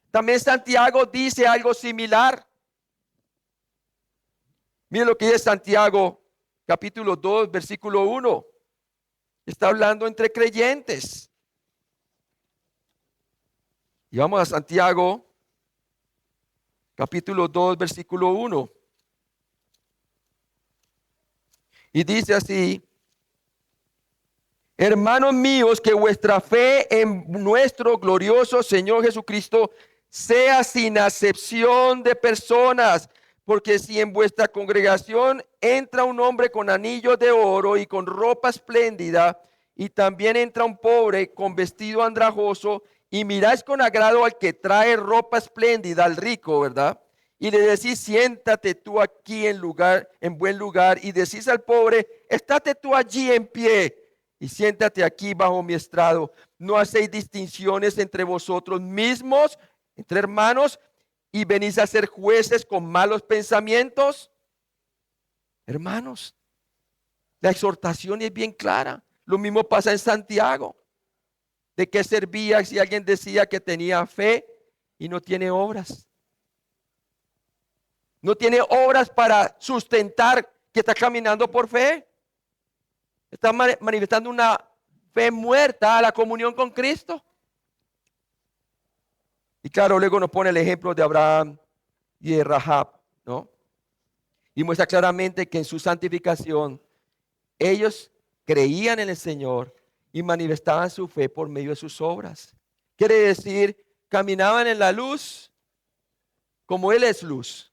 También Santiago dice algo similar. Miren lo que dice Santiago, capítulo 2, versículo 1. Está hablando entre creyentes. Y vamos a Santiago, capítulo 2, versículo 1. Y dice así: hermanos míos, que vuestra fe en nuestro glorioso Señor Jesucristo sea sin acepción de personas. Porque si en vuestra congregación entra un hombre con anillo de oro y con ropa espléndida, y también entra un pobre con vestido andrajoso, y miráis con agrado al que trae ropa espléndida, al rico, ¿verdad? Y le decís, siéntate tú aquí en buen lugar, y decís al pobre, estate tú allí en pie, y siéntate aquí bajo mi estrado. No hacéis distinciones entre vosotros mismos, entre hermanos, y venís a ser jueces con malos pensamientos. Hermanos, la exhortación es bien clara. Lo mismo pasa en Santiago. ¿De qué servía si alguien decía que tenía fe y no tiene obras? No tiene obras para sustentar que está caminando por fe. Está manifestando una fe muerta a la comunión con Cristo. Y claro, luego nos pone el ejemplo de Abraham y de Rahab, ¿no? Y muestra claramente que en su santificación ellos creían en el Señor y manifestaban su fe por medio de sus obras. Quiere decir, caminaban en la luz como Él es luz.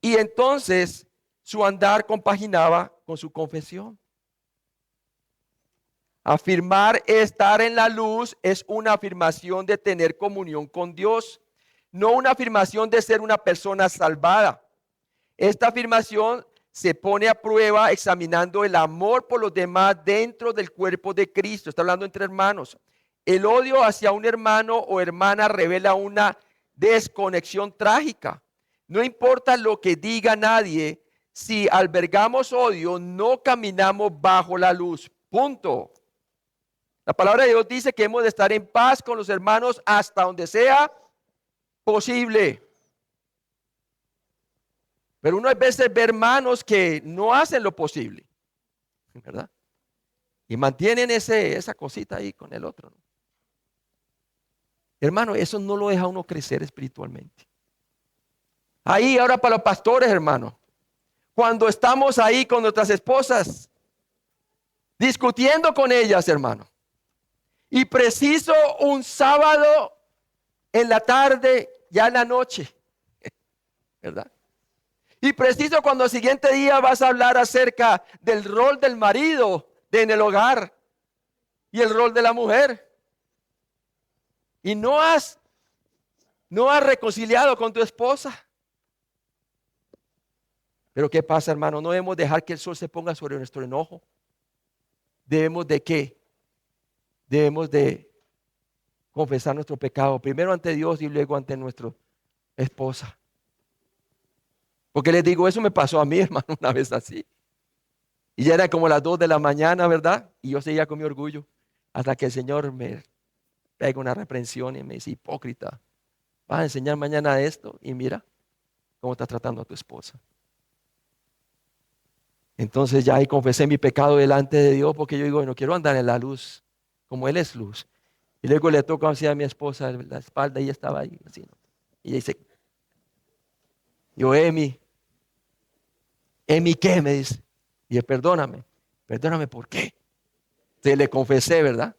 Y entonces su andar compaginaba con su confesión. Afirmar estar en la luz es una afirmación de tener comunión con Dios, no una afirmación de ser una persona salvada. Esta afirmación se pone a prueba examinando el amor por los demás dentro del cuerpo de Cristo. Está hablando entre hermanos. El odio hacia un hermano o hermana revela una desconexión trágica. No importa lo que diga nadie, si albergamos odio, no caminamos bajo la luz. Punto. La palabra de Dios dice que hemos de estar en paz con los hermanos hasta donde sea posible. Pero uno a veces ve hermanos que no hacen lo posible, ¿verdad? Y mantienen esa cosita ahí con el otro, ¿no? Hermano, eso no lo deja a uno crecer espiritualmente. Ahí ahora para los pastores, hermano, cuando estamos ahí con nuestras esposas, discutiendo con ellas, hermano, y preciso un sábado en la tarde, ya en la noche, ¿verdad? Y preciso cuando el siguiente día vas a hablar acerca del rol del marido en el hogar y el rol de la mujer. y no has reconciliado con tu esposa. Pero ¿qué pasa, hermano? No debemos dejar que el sol se ponga sobre nuestro enojo. Debemos de ¿qué? Debemos de confesar nuestro pecado, primero ante Dios y luego ante nuestra esposa. Porque les digo, eso me pasó a mí, hermano, una vez así. Y ya era como las 2 de la mañana, ¿verdad? Y yo seguía con mi orgullo. Hasta que el Señor me pega una reprensión y me dice, hipócrita, vas a enseñar mañana esto y mira cómo estás tratando a tu esposa. Entonces ya ahí confesé mi pecado delante de Dios porque yo digo, no quiero andar en la luz como Él es luz. Y luego le toco así a mi esposa la espalda y ella estaba ahí. Así, ¿no? Y ella dice, yo, Emi, ¿qué? Me dice. Y yo, perdóname, ¿por qué? Entonces le confesé, ¿verdad?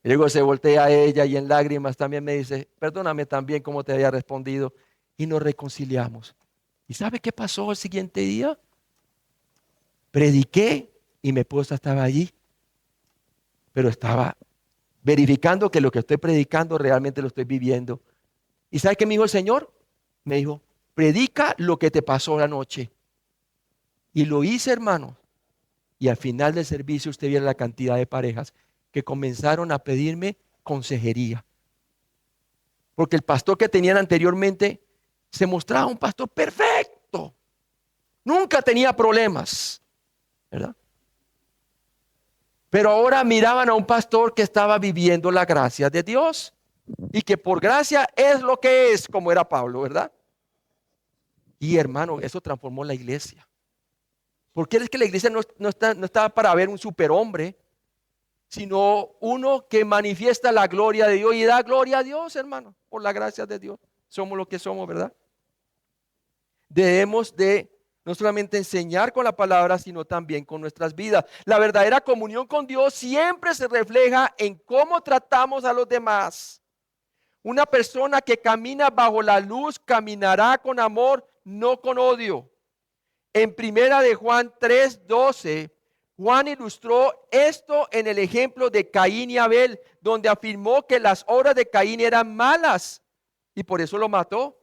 Y luego se voltea a ella y en lágrimas también me dice, perdóname también como te había respondido. Y nos reconciliamos. ¿Y sabe qué pasó el siguiente día? Prediqué y mi esposa estaba allí, pero estaba verificando que lo que estoy predicando realmente lo estoy viviendo. ¿Y sabe qué me dijo el Señor? Me dijo, predica lo que te pasó la noche. Y lo hice, hermano. Y al final del servicio usted viera la cantidad de parejas que comenzaron a pedirme consejería. Porque el pastor que tenían anteriormente se mostraba un pastor perfecto. Nunca tenía problemas, ¿verdad? Pero ahora miraban a un pastor que estaba viviendo la gracia de Dios y que por gracia es lo que es, como era Pablo, ¿verdad? Y hermano, eso transformó la iglesia. Porque es que la iglesia no está para ver un superhombre, sino uno que manifiesta la gloria de Dios y da gloria a Dios, hermano, por la gracia de Dios. Somos lo que somos, ¿verdad? Debemos de no solamente enseñar con la palabra, sino también con nuestras vidas. La verdadera comunión con Dios siempre se refleja en cómo tratamos a los demás. Una persona que camina bajo la luz caminará con amor, no con odio. En primera de Juan 3:12, Juan ilustró esto en el ejemplo de Caín y Abel, donde afirmó que las obras de Caín eran malas y por eso lo mató.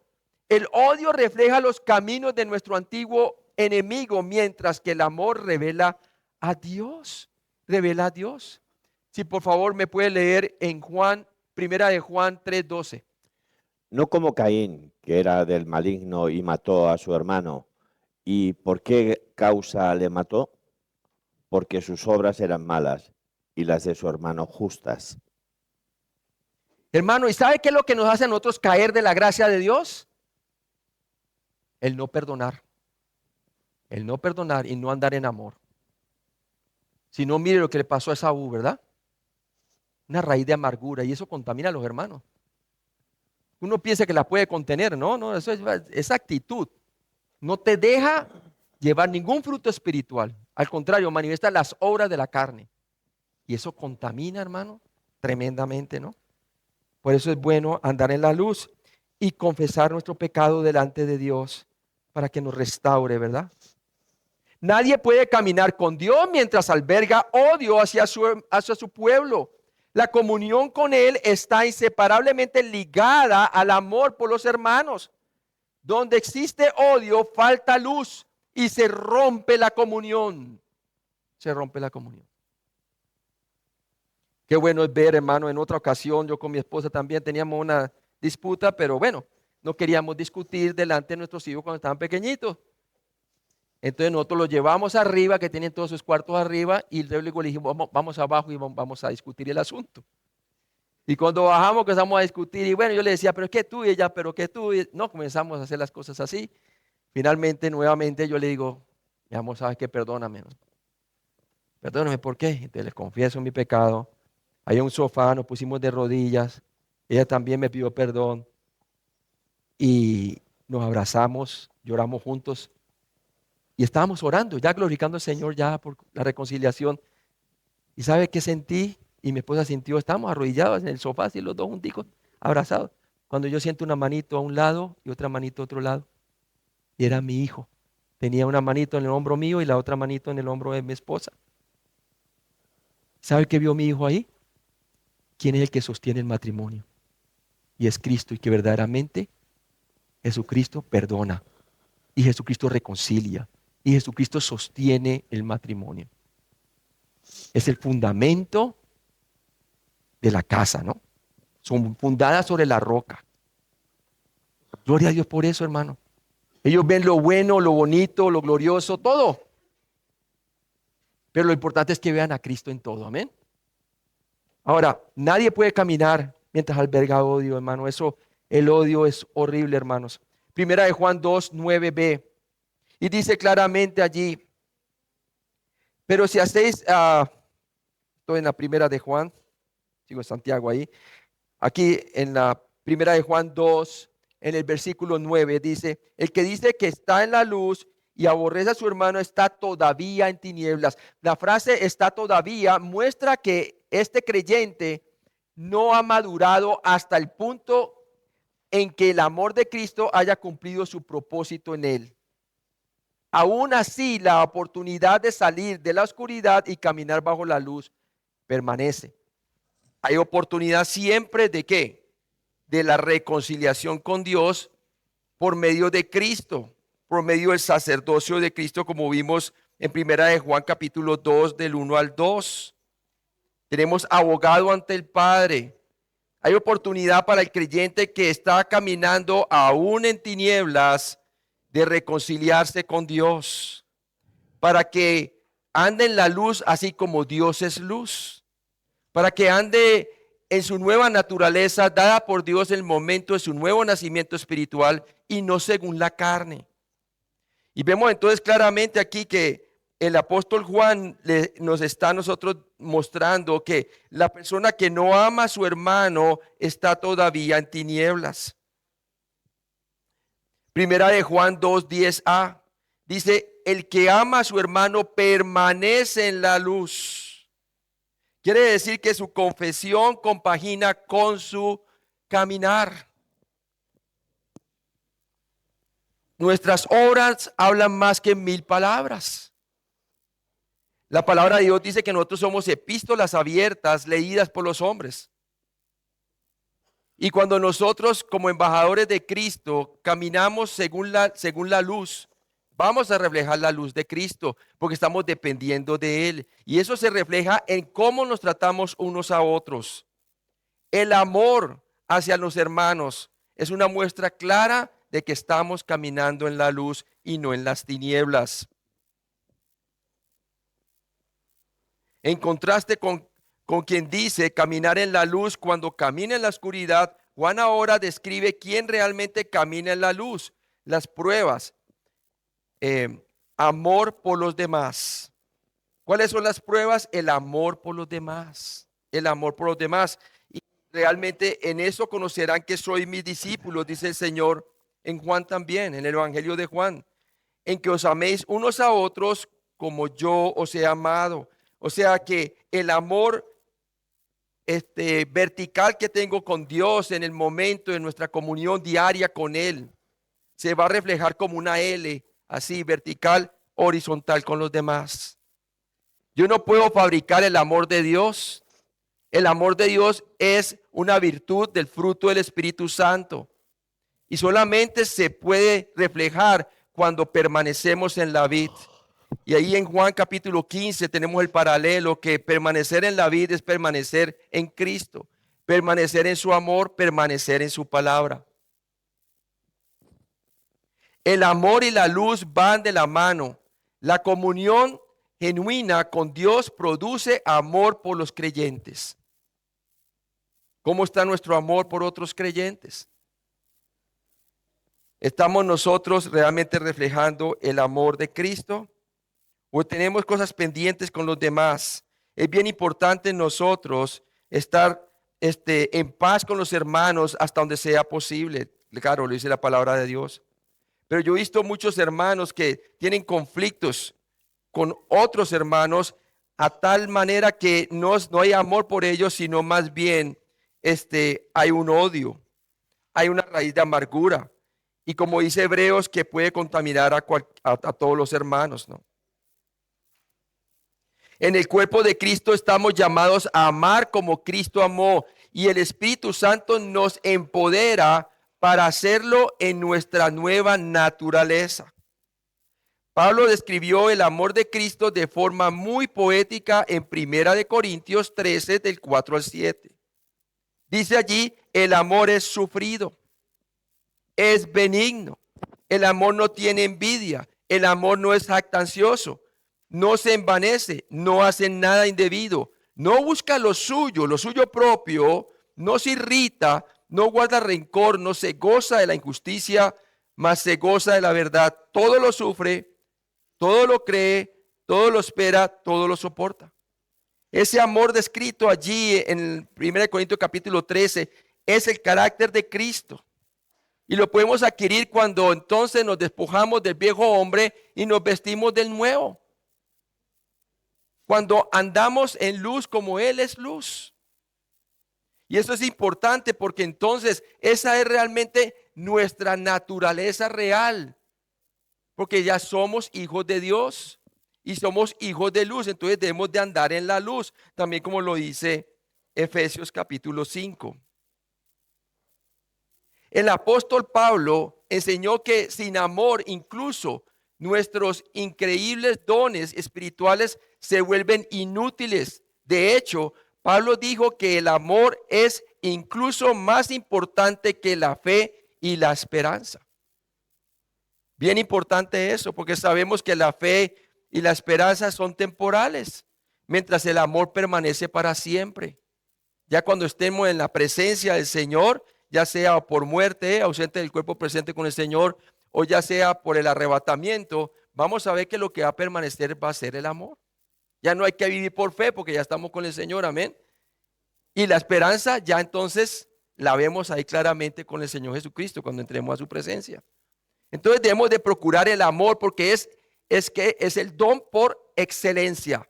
El odio refleja los caminos de nuestro antiguo enemigo, mientras que el amor revela a Dios. Revela a Dios. Si por favor me puede leer en Juan, primera de Juan 3:12. No como Caín, que era del maligno y mató a su hermano. ¿Y por qué causa le mató? Porque sus obras eran malas y las de su hermano justas. Hermano, ¿y sabe qué es lo que nos hace a nosotros caer de la gracia de Dios? El no perdonar. El no perdonar y no andar en amor. Si no, mire lo que le pasó a Esaú, ¿verdad? Una raíz de amargura y eso contamina a los hermanos. Uno piensa que la puede contener, no, eso es esa actitud. No te deja llevar ningún fruto espiritual. Al contrario, manifiesta las obras de la carne. Y eso contamina, hermano, tremendamente, ¿no? Por eso es bueno andar en la luz y confesar nuestro pecado delante de Dios para que nos restaure, ¿verdad? Nadie puede caminar con Dios mientras alberga odio hacia su pueblo. La comunión con Él está inseparablemente ligada al amor por los hermanos. Donde existe odio, falta luz y se rompe la comunión. Se rompe la comunión. Qué bueno es ver, hermano, en otra ocasión, yo con mi esposa también teníamos una disputa, pero bueno, no queríamos discutir delante de nuestros hijos cuando estaban pequeñitos. Entonces nosotros los llevamos arriba, que tienen todos sus cuartos arriba, y luego le dijimos, vamos abajo y vamos a discutir el asunto. Y cuando bajamos comenzamos a discutir, y bueno, yo le decía, pero es que tú, y ella, pero que tú, y no, comenzamos a hacer las cosas así. Finalmente, nuevamente, yo le digo, mi amor, ¿sabes qué? Perdóname. Perdóname, ¿por qué? Entonces les confieso mi pecado. Hay un sofá, nos pusimos de rodillas. Ella también me pidió perdón. Y nos abrazamos, lloramos juntos. Y estábamos orando, ya glorificando al Señor ya por la reconciliación. ¿Y sabe qué sentí? Y mi esposa sintió, estábamos arrodillados en el sofá, así los dos junticos, abrazados. Cuando yo siento una manito a un lado y otra manito a otro lado. Y era mi hijo. Tenía una manito en el hombro mío y la otra manito en el hombro de mi esposa. ¿Sabe qué vio mi hijo ahí? quién es el que sostiene el matrimonio. Y es Cristo, y que verdaderamente Jesucristo perdona. Y Jesucristo reconcilia. Y Jesucristo sostiene el matrimonio. Es el fundamento de la casa, ¿no? Son fundadas sobre la roca. Gloria a Dios por eso, hermano. Ellos ven lo bueno, lo bonito, lo glorioso, todo. Pero lo importante es que vean a Cristo en todo, amén. Ahora, nadie puede caminar mientras alberga odio, hermano. Eso, el odio es horrible, hermanos. Primera de Juan 2, 9b. Y dice claramente allí, pero si hacéis, estoy en la primera de Juan, sigo Santiago ahí, aquí en la primera de Juan 2, en el versículo 9, dice, el que dice que está en la luz y aborrece a su hermano está todavía en tinieblas. La frase está todavía muestra que este creyente no ha madurado hasta el punto en que el amor de Cristo haya cumplido su propósito en él. Aún así, la oportunidad de salir de la oscuridad y caminar bajo la luz permanece. Hay oportunidad siempre de ¿qué? De la reconciliación con Dios por medio de Cristo, por medio del sacerdocio de Cristo, como vimos en primera de Juan capítulo 2 del 1 al 2. Tenemos abogado ante el Padre. Hay oportunidad para el creyente que está caminando aún en tinieblas de reconciliarse con Dios, para que ande en la luz así como Dios es luz, para que ande en su nueva naturaleza dada por Dios en el momento de su nuevo nacimiento espiritual y no según la carne. Y vemos entonces claramente aquí que el apóstol Juan nos está a nosotros mostrando que la persona que no ama a su hermano está todavía en tinieblas. Primera de Juan 2, 10a dice, el que ama a su hermano permanece en la luz. Quiere decir que su confesión compagina con su caminar. Nuestras obras hablan más que 1000 palabras. La palabra de Dios dice que nosotros somos epístolas abiertas, leídas por los hombres. Y cuando nosotros como embajadores de Cristo caminamos según la luz, vamos a reflejar la luz de Cristo porque estamos dependiendo de Él. Y eso se refleja en cómo nos tratamos unos a otros. El amor hacia los hermanos es una muestra clara de que estamos caminando en la luz y no en las tinieblas. En contraste con quien dice caminar en la luz cuando camina en la oscuridad, Juan ahora describe quién realmente camina en la luz, las pruebas, amor por los demás. ¿Cuáles son las pruebas? El amor por los demás, el amor por los demás. Y realmente en eso conocerán que soy mis discípulos, dice el Señor en Juan también, en el Evangelio de Juan, en que os améis unos a otros como yo os he amado. O sea que el amor vertical que tengo con Dios en el momento de nuestra comunión diaria con Él se va a reflejar como una L, así vertical, horizontal con los demás. Yo no puedo fabricar el amor de Dios. El amor de Dios es una virtud del fruto del Espíritu Santo y solamente se puede reflejar cuando permanecemos en la vid. Y ahí en Juan capítulo 15 tenemos el paralelo que permanecer en la vid es permanecer en Cristo, permanecer en su amor, permanecer en su palabra. El amor y la luz van de la mano. La comunión genuina con Dios produce amor por los creyentes. ¿Cómo está nuestro amor por otros creyentes? ¿Estamos nosotros realmente reflejando el amor de Cristo? ¿O tenemos cosas pendientes con los demás? Es bien importante nosotros estar en paz con los hermanos hasta donde sea posible. Claro, lo dice la palabra de Dios. Pero yo he visto muchos hermanos que tienen conflictos con otros hermanos a tal manera que no hay amor por ellos, sino más bien hay un odio, hay una raíz de amargura. Y como dice Hebreos, que puede contaminar a todos los hermanos, ¿no? En el cuerpo de Cristo estamos llamados a amar como Cristo amó y el Espíritu Santo nos empodera para hacerlo en nuestra nueva naturaleza. Pablo describió el amor de Cristo de forma muy poética en Primera de Corintios 13 del 4 al 7. Dice allí, el amor es sufrido, es benigno, el amor no tiene envidia, el amor no es jactancioso, no se envanece, no hace nada indebido, no busca lo suyo propio, no se irrita, no guarda rencor, no se goza de la injusticia, mas se goza de la verdad. Todo lo sufre, todo lo cree, todo lo espera, todo lo soporta. Ese amor descrito allí en 1 Corintios capítulo 13 es el carácter de Cristo. Y lo podemos adquirir cuando entonces nos despojamos del viejo hombre y nos vestimos del nuevo. Cuando andamos en luz como Él es luz. Y eso es importante porque entonces esa es realmente nuestra naturaleza real. Porque ya somos hijos de Dios y somos hijos de luz. Entonces debemos de andar en la luz. También como lo dice Efesios capítulo 5. El apóstol Pablo enseñó que sin amor incluso nuestros increíbles dones espirituales se vuelven inútiles. De hecho, Pablo dijo que el amor es incluso más importante que la fe y la esperanza. Bien importante eso, porque sabemos que la fe y la esperanza son temporales, mientras el amor permanece para siempre. Ya cuando estemos en la presencia del Señor, ya sea por muerte, ausente del cuerpo presente con el Señor, o ya sea por el arrebatamiento, vamos a ver que lo que va a permanecer va a ser el amor. Ya no hay que vivir por fe porque ya estamos con el Señor, amén. Y la esperanza ya entonces la vemos ahí claramente con el Señor Jesucristo cuando entremos a su presencia. Entonces debemos de procurar el amor porque es el don por excelencia.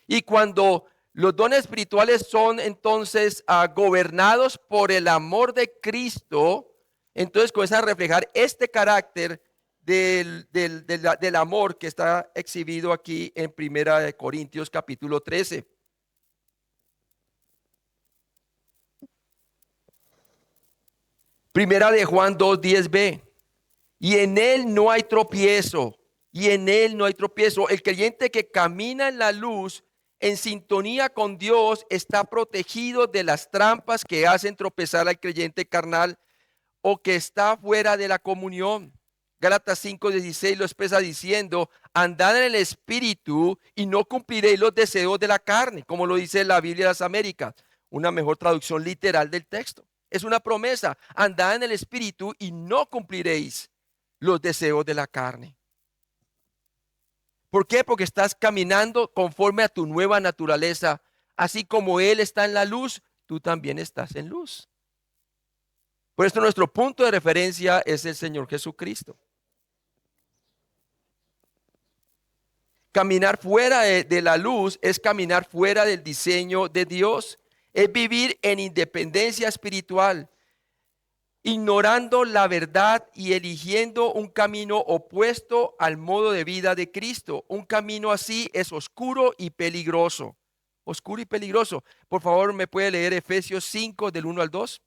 Y cuando los dones espirituales son entonces gobernados por el amor de Cristo, entonces comienza a reflejar este carácter del amor que está exhibido aquí en 1 Corintios capítulo 13. Primera de Juan 2:10b. Y en él no hay tropiezo. Y en él no hay tropiezo. El creyente que camina en la luz, en sintonía con Dios, está protegido de las trampas que hacen tropezar al creyente carnal o que está fuera de la comunión. Gálatas 5:16 lo expresa diciendo, andad en el Espíritu y no cumpliréis los deseos de la carne, como lo dice la Biblia de las Américas, una mejor traducción literal del texto. Es una promesa, andad en el Espíritu y no cumpliréis los deseos de la carne. ¿Por qué? Porque estás caminando conforme a tu nueva naturaleza. Así como Él está en la luz, tú también estás en luz. Por esto nuestro punto de referencia es el Señor Jesucristo. Caminar fuera de la luz es caminar fuera del diseño de Dios. Es vivir en independencia espiritual, ignorando la verdad y eligiendo un camino opuesto al modo de vida de Cristo. Un camino así es oscuro y peligroso. Oscuro y peligroso. Por favor, ¿me puede leer Efesios 5 del 1 al 2?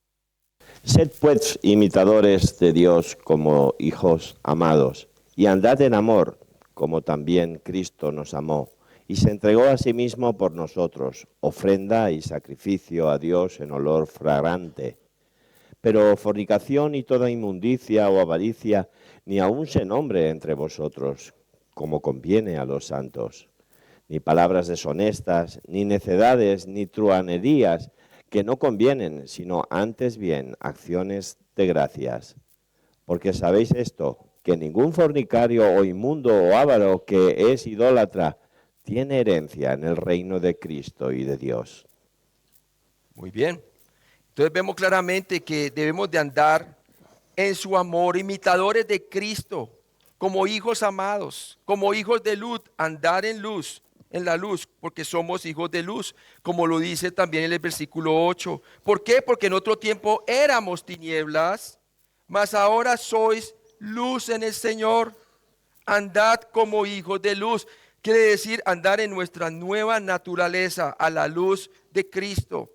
Sed pues imitadores de Dios como hijos amados, y andad en amor, como también Cristo nos amó, y se entregó a sí mismo por nosotros, ofrenda y sacrificio a Dios en olor fragante. Pero fornicación y toda inmundicia o avaricia ni aun se nombre entre vosotros, como conviene a los santos. Ni palabras deshonestas, ni necedades, ni truhanerías, que no convienen, sino antes bien acciones de gracias. Porque sabéis esto, que ningún fornicario o inmundo o avaro que es idólatra tiene herencia en el reino de Cristo y de Dios. Muy bien. Entonces vemos claramente que debemos de andar en su amor, imitadores de Cristo, como hijos amados, como hijos de luz, andar en luz, en la luz, porque somos hijos de luz, como lo dice también en el versículo 8. ¿Por qué? Porque en otro tiempo éramos tinieblas, mas ahora sois luz en el Señor. Andad como hijos de luz. Quiere decir andar en nuestra nueva naturaleza a la luz de Cristo.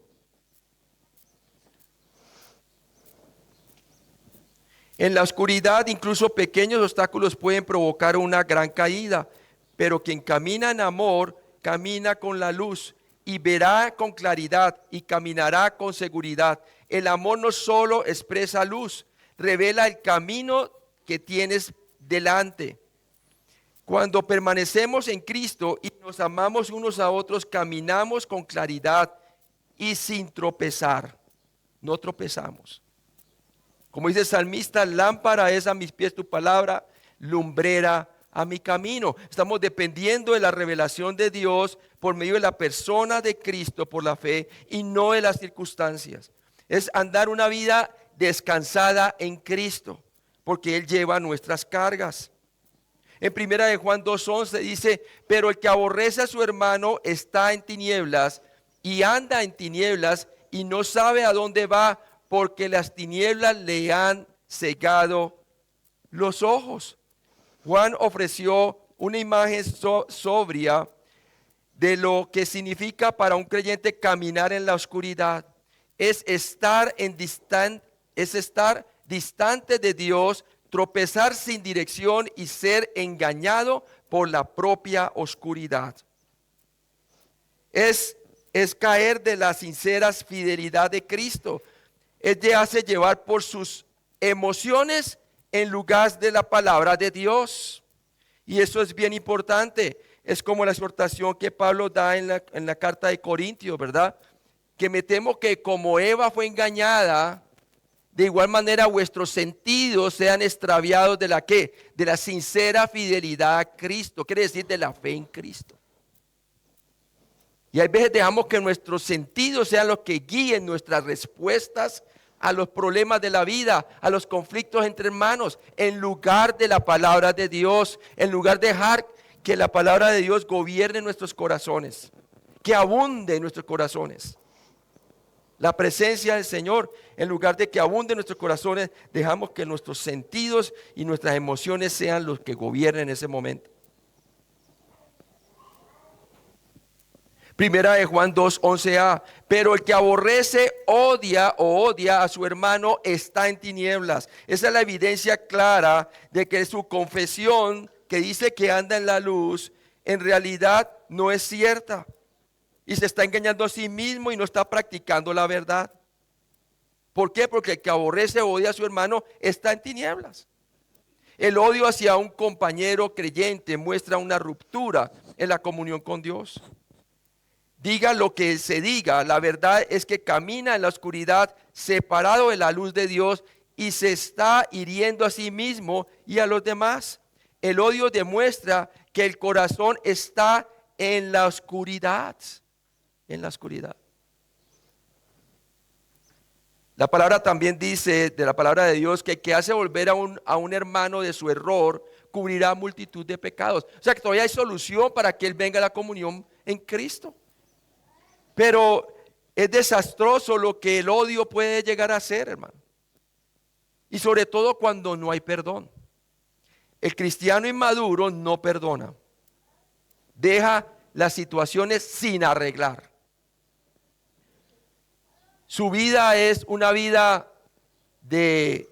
En la oscuridad, incluso pequeños obstáculos pueden provocar una gran caída, pero quien camina en amor, camina con la luz y verá con claridad y caminará con seguridad. El amor no solo expresa luz, revela el camino que tienes delante. Cuando permanecemos en Cristo y nos amamos unos a otros, caminamos con claridad y sin tropezar. No tropezamos. Como dice el salmista, lámpara es a mis pies tu palabra, lumbrera a mi camino. Estamos dependiendo de la revelación de Dios por medio de la persona de Cristo por la fe y no de las circunstancias. Es andar una vida descansada en Cristo, porque Él lleva nuestras cargas. En 1 de Juan 2:11 dice, pero el que aborrece a su hermano está en tinieblas y anda en tinieblas y no sabe a dónde va, porque las tinieblas le han cegado los ojos. Juan ofreció una imagen sobria de lo que significa para un creyente caminar en la oscuridad. Es estar distante de Dios, tropezar sin dirección y ser engañado por la propia oscuridad. Es caer de la sincera fidelidad de Cristo. Es dejarse llevar por sus emociones en lugar de la palabra de Dios. Y eso es bien importante. Es como la exhortación que Pablo da en la carta de Corintios, ¿verdad? Que me temo que como Eva fue engañada, de igual manera vuestros sentidos sean extraviados de la ¿qué? De la sincera fidelidad a Cristo. Quiere decir de la fe en Cristo. Y hay veces dejamos que nuestros sentidos sean los que guíen nuestras respuestas a los problemas de la vida, a los conflictos entre hermanos, en lugar de la palabra de Dios, en lugar de dejar que la palabra de Dios gobierne nuestros corazones, que abunde en nuestros corazones. La presencia del Señor, en lugar de que abunde en nuestros corazones, dejamos que nuestros sentidos y nuestras emociones sean los que gobiernen en ese momento. Primera de Juan 2:11a, pero el que aborrece, odia a su hermano está en tinieblas. Esa es la evidencia clara de que su confesión, que dice que anda en la luz, en realidad no es cierta. Y se está engañando a sí mismo y no está practicando la verdad. ¿Por qué? Porque el que aborrece o odia a su hermano está en tinieblas. El odio hacia un compañero creyente muestra una ruptura en la comunión con Dios. Diga lo que se diga, la verdad es que camina en la oscuridad, separado de la luz de Dios, y se está hiriendo a sí mismo y a los demás. El odio demuestra que el corazón está en la oscuridad. En la oscuridad. La palabra también dice, de la palabra de Dios, que el que hace volver a un hermano de su error, cubrirá multitud de pecados. O sea que todavía hay solución para que él venga a la comunión en Cristo. Pero es desastroso lo que el odio puede llegar a ser, hermano. Y sobre todo cuando no hay perdón. El cristiano inmaduro no perdona. Deja las situaciones sin arreglar. Su vida es una vida de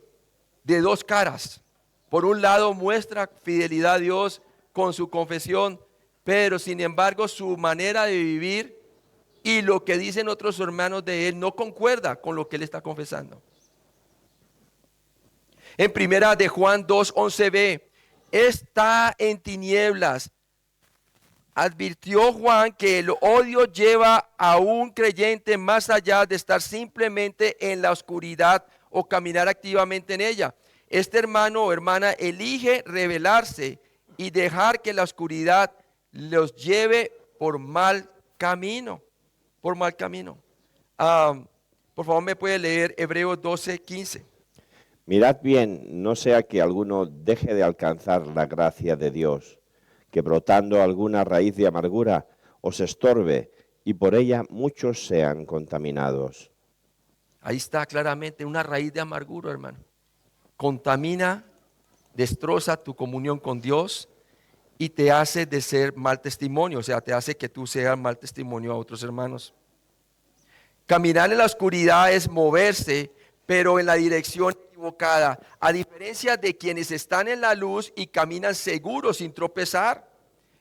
dos caras. Por un lado muestra fidelidad a Dios con su confesión, pero sin embargo su manera de vivir y lo que dicen otros hermanos de él no concuerda con lo que él está confesando. En primera de Juan 2:11b, está en tinieblas. Advirtió Juan que el odio lleva a un creyente más allá de estar simplemente en la oscuridad o caminar activamente en ella. Este hermano o hermana elige rebelarse y dejar que la oscuridad los lleve por mal camino. Por mal camino. Por favor, me puede leer Hebreos 12:15. Mirad bien, no sea que alguno deje de alcanzar la gracia de Dios, que brotando alguna raíz de amargura os estorbe y por ella muchos sean contaminados. Ahí está claramente una raíz de amargura, hermano. Contamina, destroza tu comunión con Dios y te hace de ser mal testimonio, o sea, te hace que tú seas mal testimonio a otros hermanos. Caminar en la oscuridad es moverse, pero en la dirección equivocada, a diferencia de quienes están en la luz y caminan seguros sin tropezar.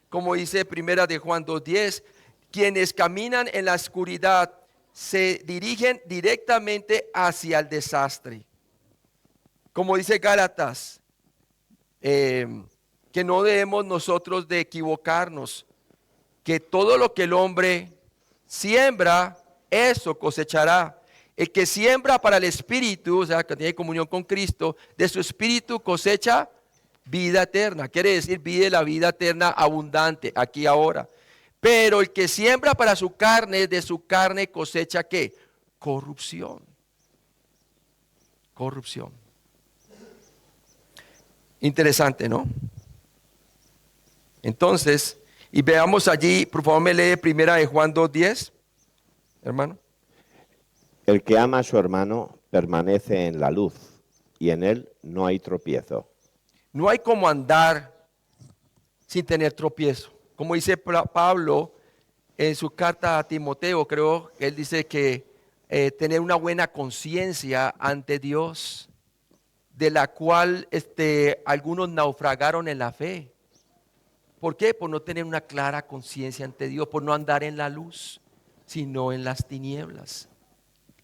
Como dice Primera de Juan 2:10, quienes caminan en la oscuridad se dirigen directamente hacia el desastre. Como dice Gálatas, que no debemos nosotros de equivocarnos, que todo lo que el hombre siembra, eso cosechará. El que siembra para el Espíritu, o sea, que tiene comunión con Cristo, de su Espíritu cosecha vida eterna. Quiere decir, vive la vida eterna abundante, aquí y ahora. Pero el que siembra para su carne, de su carne cosecha ¿qué? Corrupción. Corrupción. Interesante, ¿no? Entonces, y veamos allí, por favor me lee Primera de Juan 2:10, hermano. El que ama a su hermano permanece en la luz, y en él no hay tropiezo. No hay como andar sin tener tropiezo. Como dice Pablo en su carta a Timoteo, creo que él dice que tener una buena conciencia ante Dios, de la cual algunos naufragaron en la fe. ¿Por qué? Por no tener una clara conciencia ante Dios, por no andar en la luz, sino en las tinieblas.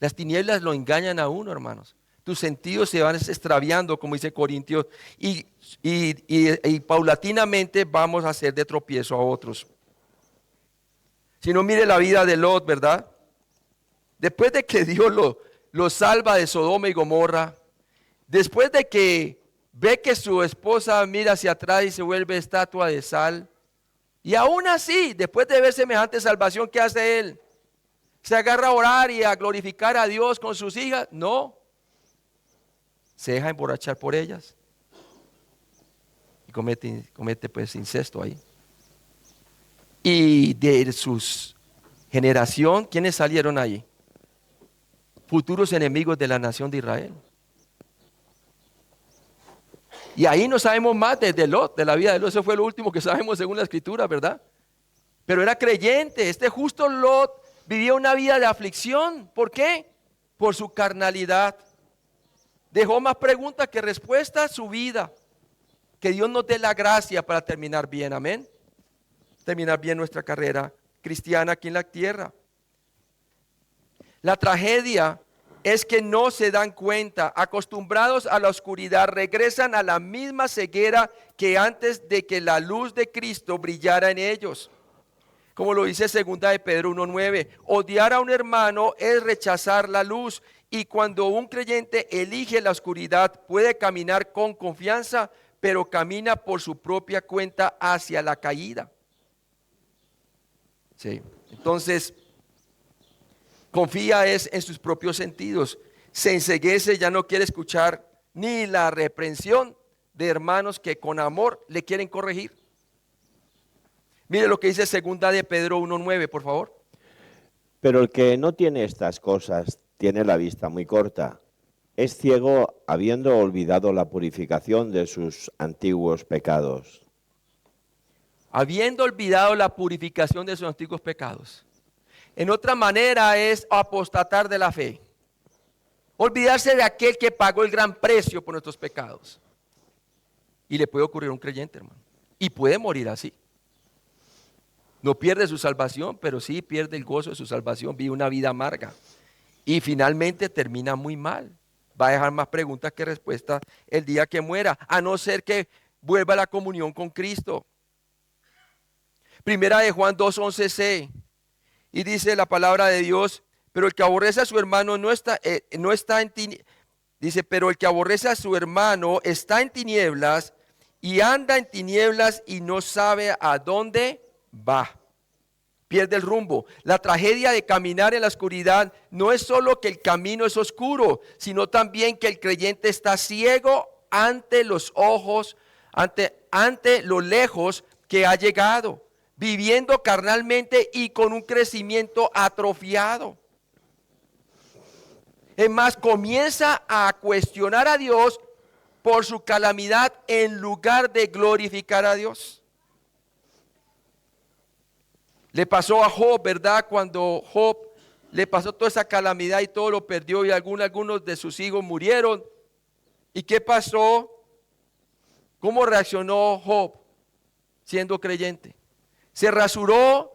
Las tinieblas lo engañan a uno, hermanos. Tus sentidos se van extraviando, como dice Corintios, y paulatinamente vamos a hacer de tropiezo a otros. Si no, mire la vida de Lot, ¿verdad? Después de que Dios lo salva de Sodoma y Gomorra, después de que ve que su esposa mira hacia atrás y se vuelve estatua de sal, y aún así, después de ver semejante salvación, ¿qué hace él? ¿Se agarra a orar y a glorificar a Dios con sus hijas? No. Se deja emborrachar por ellas y comete pues incesto ahí. Y de sus generación, ¿quiénes salieron ahí? Futuros enemigos de la nación de Israel. Y ahí no sabemos más de Lot, de la vida de Lot. Eso fue lo último que sabemos según la escritura, ¿verdad? Pero era creyente. Este justo Lot vivía una vida de aflicción. ¿Por qué? Por su carnalidad. Dejó más preguntas que respuestas su vida. Que Dios nos dé la gracia para terminar bien, amén. Terminar bien nuestra carrera cristiana aquí en la tierra. La tragedia es que no se dan cuenta, acostumbrados a la oscuridad, regresan a la misma ceguera que antes de que la luz de Cristo brillara en ellos. Como lo dice 2 de Pedro 1:9, odiar a un hermano es rechazar la luz, y cuando un creyente elige la oscuridad puede caminar con confianza, pero camina por su propia cuenta hacia la caída. Sí. Entonces, confía en sus propios sentidos, se enceguece, ya no quiere escuchar ni la reprensión de hermanos que con amor le quieren corregir. Mire lo que dice 2 de Pedro 1:9, por favor. Pero el que no tiene estas cosas tiene la vista muy corta. Es ciego habiendo olvidado la purificación de sus antiguos pecados. Habiendo olvidado la purificación de sus antiguos pecados. En otra manera es apostatar de la fe. Olvidarse de aquel que pagó el gran precio por nuestros pecados. Y le puede ocurrir a un creyente, hermano. Y puede morir así. No pierde su salvación, pero sí pierde el gozo de su salvación. Vive una vida amarga. Y finalmente termina muy mal. Va a dejar más preguntas que respuestas el día que muera. A no ser que vuelva a la comunión con Cristo. Primera de Juan 2:11c. Y dice la palabra de Dios, pero el que aborrece a su hermano no está en tinieblas. Dice, pero el que aborrece a su hermano está en tinieblas y anda en tinieblas y no sabe a dónde va. Pierde el rumbo. La tragedia de caminar en la oscuridad no es solo que el camino es oscuro, sino también que el creyente está ciego ante los ojos, ante lo lejos que ha llegado, viviendo carnalmente y con un crecimiento atrofiado. Es más, comienza a cuestionar a Dios por su calamidad en lugar de glorificar a Dios. Le pasó a Job, ¿verdad? Cuando Job le pasó toda esa calamidad y todo lo perdió y algunos de sus hijos murieron. ¿Y qué pasó? ¿Cómo reaccionó Job siendo creyente? Se rasuró,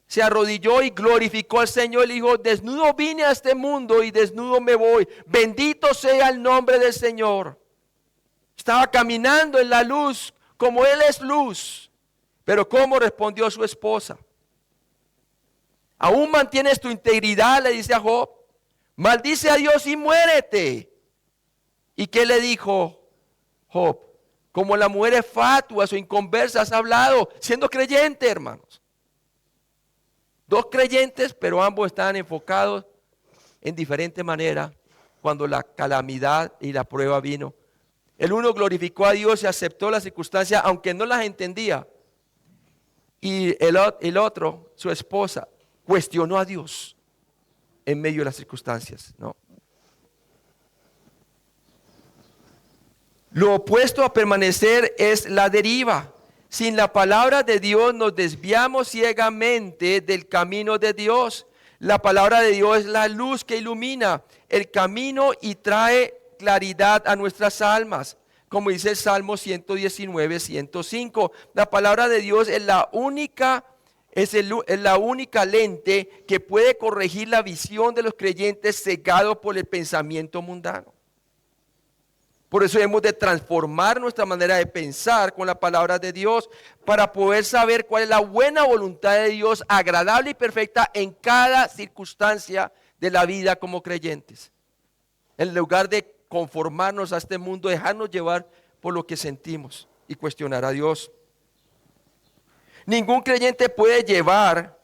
se arrodilló y glorificó al Señor y dijo, desnudo vine a este mundo y desnudo me voy. Bendito sea el nombre del Señor. Estaba caminando en la luz como Él es luz. Pero ¿cómo respondió su esposa? ¿Aún mantienes tu integridad?, le dice a Job. Maldice a Dios y muérete. ¿Y qué le dijo Job? Como las mujeres fatuas o inconversas has hablado, siendo creyente, hermanos. Dos creyentes, pero ambos estaban enfocados en diferente manera cuando la calamidad y la prueba vino. El uno glorificó a Dios y aceptó las circunstancias, aunque no las entendía. Y el otro, su esposa, cuestionó a Dios en medio de las circunstancias, ¿no? Lo opuesto a permanecer es la deriva. Sin la palabra de Dios nos desviamos ciegamente del camino de Dios. La palabra de Dios es la luz que ilumina el camino y trae claridad a nuestras almas. Como dice el Salmo 119, 105. La palabra de Dios es la única lente que puede corregir la visión de los creyentes cegados por el pensamiento mundano. Por eso hemos de transformar nuestra manera de pensar con la palabra de Dios para poder saber cuál es la buena voluntad de Dios, agradable y perfecta en cada circunstancia de la vida como creyentes. En lugar de conformarnos a este mundo, dejarnos llevar por lo que sentimos y cuestionar a Dios. Ningún creyente puede llevar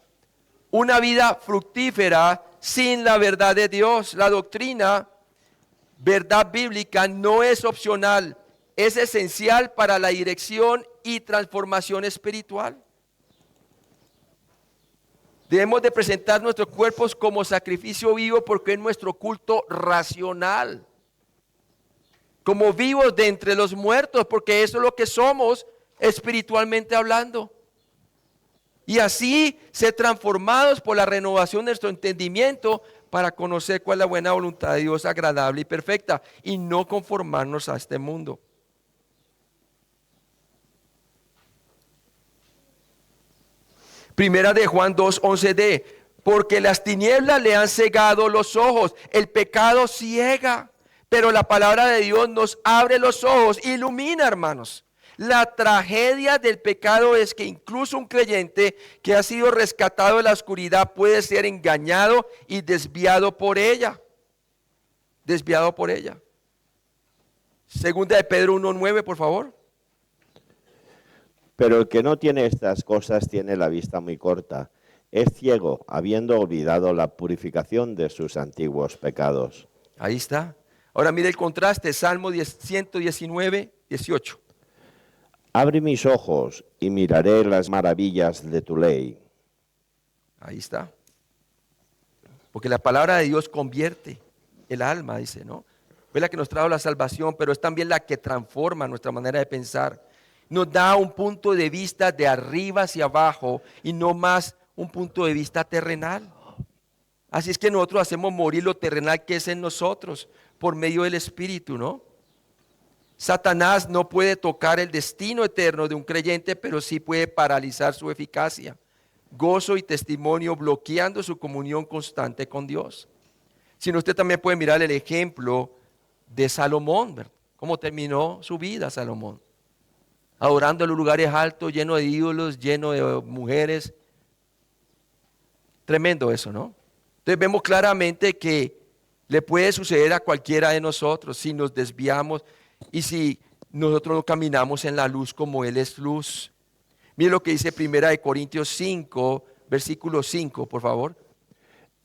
una vida fructífera sin la verdad de Dios. La doctrina, verdad bíblica, no es opcional, es esencial para la dirección y transformación espiritual. Debemos de presentar nuestros cuerpos como sacrificio vivo porque es nuestro culto racional. Como vivos de entre los muertos, porque eso es lo que somos espiritualmente hablando. Y así ser transformados por la renovación de nuestro entendimiento para conocer cuál es la buena voluntad de Dios agradable y perfecta y no conformarnos a este mundo. Primera de Juan 2:11d, porque las tinieblas le han cegado los ojos, el pecado ciega, pero la palabra de Dios nos abre los ojos, ilumina, hermanos. La tragedia del pecado es que incluso un creyente que ha sido rescatado de la oscuridad puede ser engañado y desviado por ella. Desviado por ella. Segunda de Pedro 1:9, por favor. Pero el que no tiene estas cosas tiene la vista muy corta. Es ciego, habiendo olvidado la purificación de sus antiguos pecados. Ahí está. Ahora mire el contraste, Salmo 119, 18. Abre mis ojos y miraré las maravillas de tu ley. Ahí está. Porque la palabra de Dios convierte el alma, dice, ¿no? Es la que nos trae la salvación, pero es también la que transforma nuestra manera de pensar. Nos da un punto de vista de arriba hacia abajo y no más un punto de vista terrenal. Así es que nosotros hacemos morir lo terrenal que es en nosotros por medio del Espíritu, ¿no? Satanás no puede tocar el destino eterno de un creyente, pero sí puede paralizar su eficacia, gozo y testimonio, bloqueando su comunión constante con Dios. Si no, usted también puede mirar el ejemplo de Salomón, ¿verdad? Cómo terminó su vida Salomón. Adorando en los lugares altos, lleno de ídolos, lleno de mujeres. Tremendo eso, ¿no? Entonces vemos claramente que le puede suceder a cualquiera de nosotros si nos desviamos y si nosotros no caminamos en la luz como Él es luz. Mire lo que dice 1 Corintios 5, versículo 5, por favor.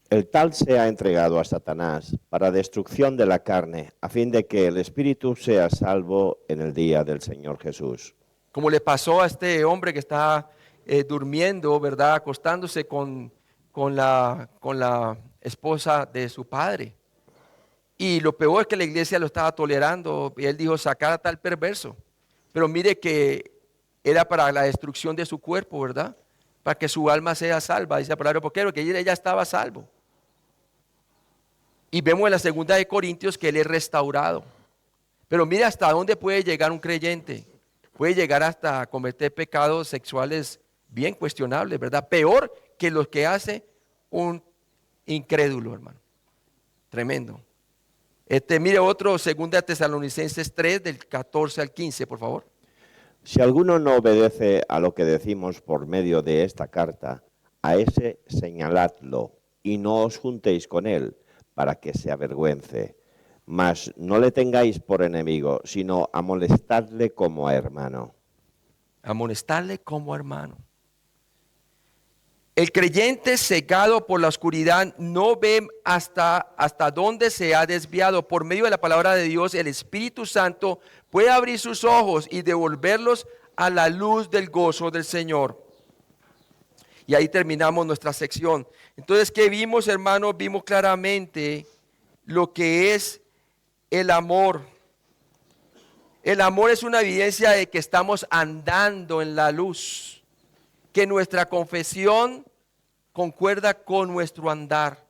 El tal sea entregado a Satanás para destrucción de la carne, a fin de que el espíritu sea salvo en el día del Señor Jesús. Como le pasó a este hombre que está durmiendo, ¿verdad? Acostándose con la esposa de su padre. Y lo peor es que la iglesia lo estaba tolerando. Y él dijo, sacar a tal perverso. Pero mire que era para la destrucción de su cuerpo, ¿verdad? para que su alma sea salva. Dice la palabra, ¿por qué? Porque ella estaba a salvo. Y vemos en la segunda de Corintios que él es restaurado. Pero mira hasta dónde puede llegar un creyente. Puede llegar hasta cometer pecados sexuales bien cuestionables, ¿verdad? Peor que los que hace un incrédulo, hermano. Tremendo. Mire otro, 2 Tesalonicenses 3, del 14 al 15, por favor. Si alguno no obedece a lo que decimos por medio de esta carta, a ese señaladlo y no os juntéis con él para que se avergüence. Mas no le tengáis por enemigo, sino amonestadle como a hermano. Amonestarle como hermano. El creyente cegado por la oscuridad no ve hasta dónde se ha desviado. Por medio de la palabra de Dios, el Espíritu Santo puede abrir sus ojos y devolverlos a la luz del gozo del Señor. Y ahí terminamos nuestra sección. Entonces, ¿qué vimos, hermanos? Vimos claramente lo que es el amor. El amor es una evidencia de que estamos andando en la luz, que nuestra confesión concuerda con nuestro andar.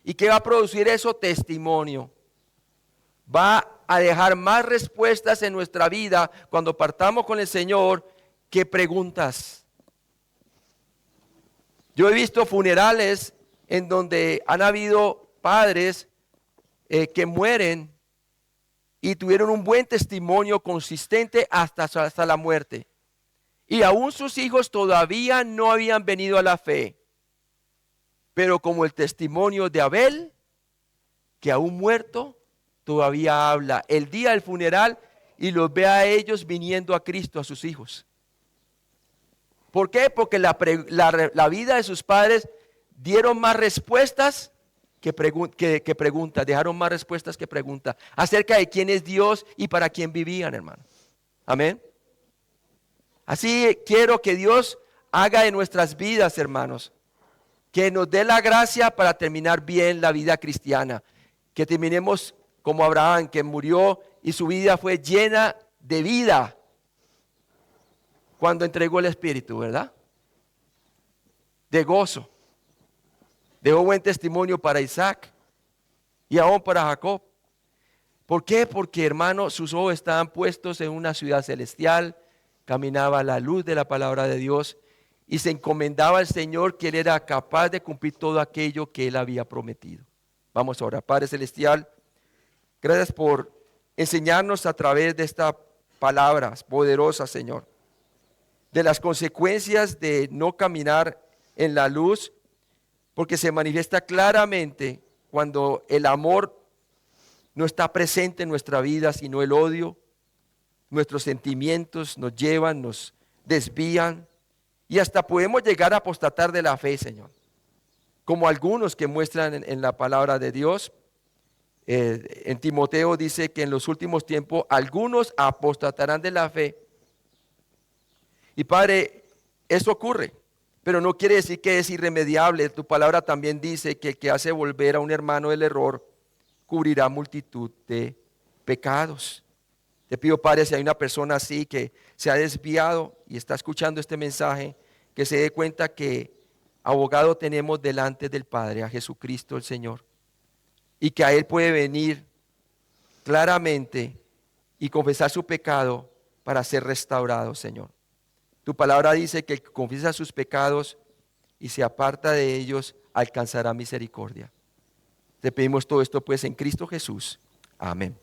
¿Y qué va a producir eso? Testimonio. Va a dejar más respuestas en nuestra vida cuando partamos con el Señor que preguntas. Yo he visto funerales en donde han habido padres que mueren y tuvieron un buen testimonio consistente hasta la muerte. Y aún sus hijos todavía no habían venido a la fe. Pero como el testimonio de Abel, que aún muerto, todavía habla el día del funeral y los ve a ellos viniendo a Cristo, a sus hijos. ¿Por qué? Porque la vida de sus padres dieron más respuestas que preguntas, dejaron más respuestas que preguntas acerca de quién es Dios y para quién vivían, hermano. Amén. Así quiero que Dios haga en nuestras vidas, hermanos, que nos dé la gracia para terminar bien la vida cristiana, que terminemos como Abraham, que murió y su vida fue llena de vida cuando entregó el Espíritu, ¿verdad? De gozo. Dejó buen testimonio para Isaac y aún para Jacob. ¿Por qué? Porque, hermano, sus ojos estaban puestos en una ciudad celestial, caminaba a la luz de la palabra de Dios y se encomendaba al Señor, que Él era capaz de cumplir todo aquello que Él había prometido. Vamos ahora, Padre Celestial, gracias por enseñarnos a través de estas palabras poderosas, Señor, de las consecuencias de no caminar en la luz, porque se manifiesta claramente cuando el amor no está presente en nuestra vida, sino el odio. Nuestros sentimientos nos llevan, nos desvían y hasta podemos llegar a apostatar de la fe, Señor. Como algunos que muestran en la palabra de Dios. En Timoteo dice que en los últimos tiempos algunos apostatarán de la fe. Y Padre, eso ocurre, pero no quiere decir que es irremediable. Tu palabra también dice que el que hace volver a un hermano del error cubrirá multitud de pecados. Te pido, Padre, si hay una persona así que se ha desviado y está escuchando este mensaje, que se dé cuenta que abogado tenemos delante del Padre, a Jesucristo el Señor, y que a Él puede venir claramente y confesar su pecado para ser restaurado, Señor. Tu palabra dice que el que confiesa sus pecados y se aparta de ellos alcanzará misericordia. Te pedimos todo esto pues en Cristo Jesús. Amén.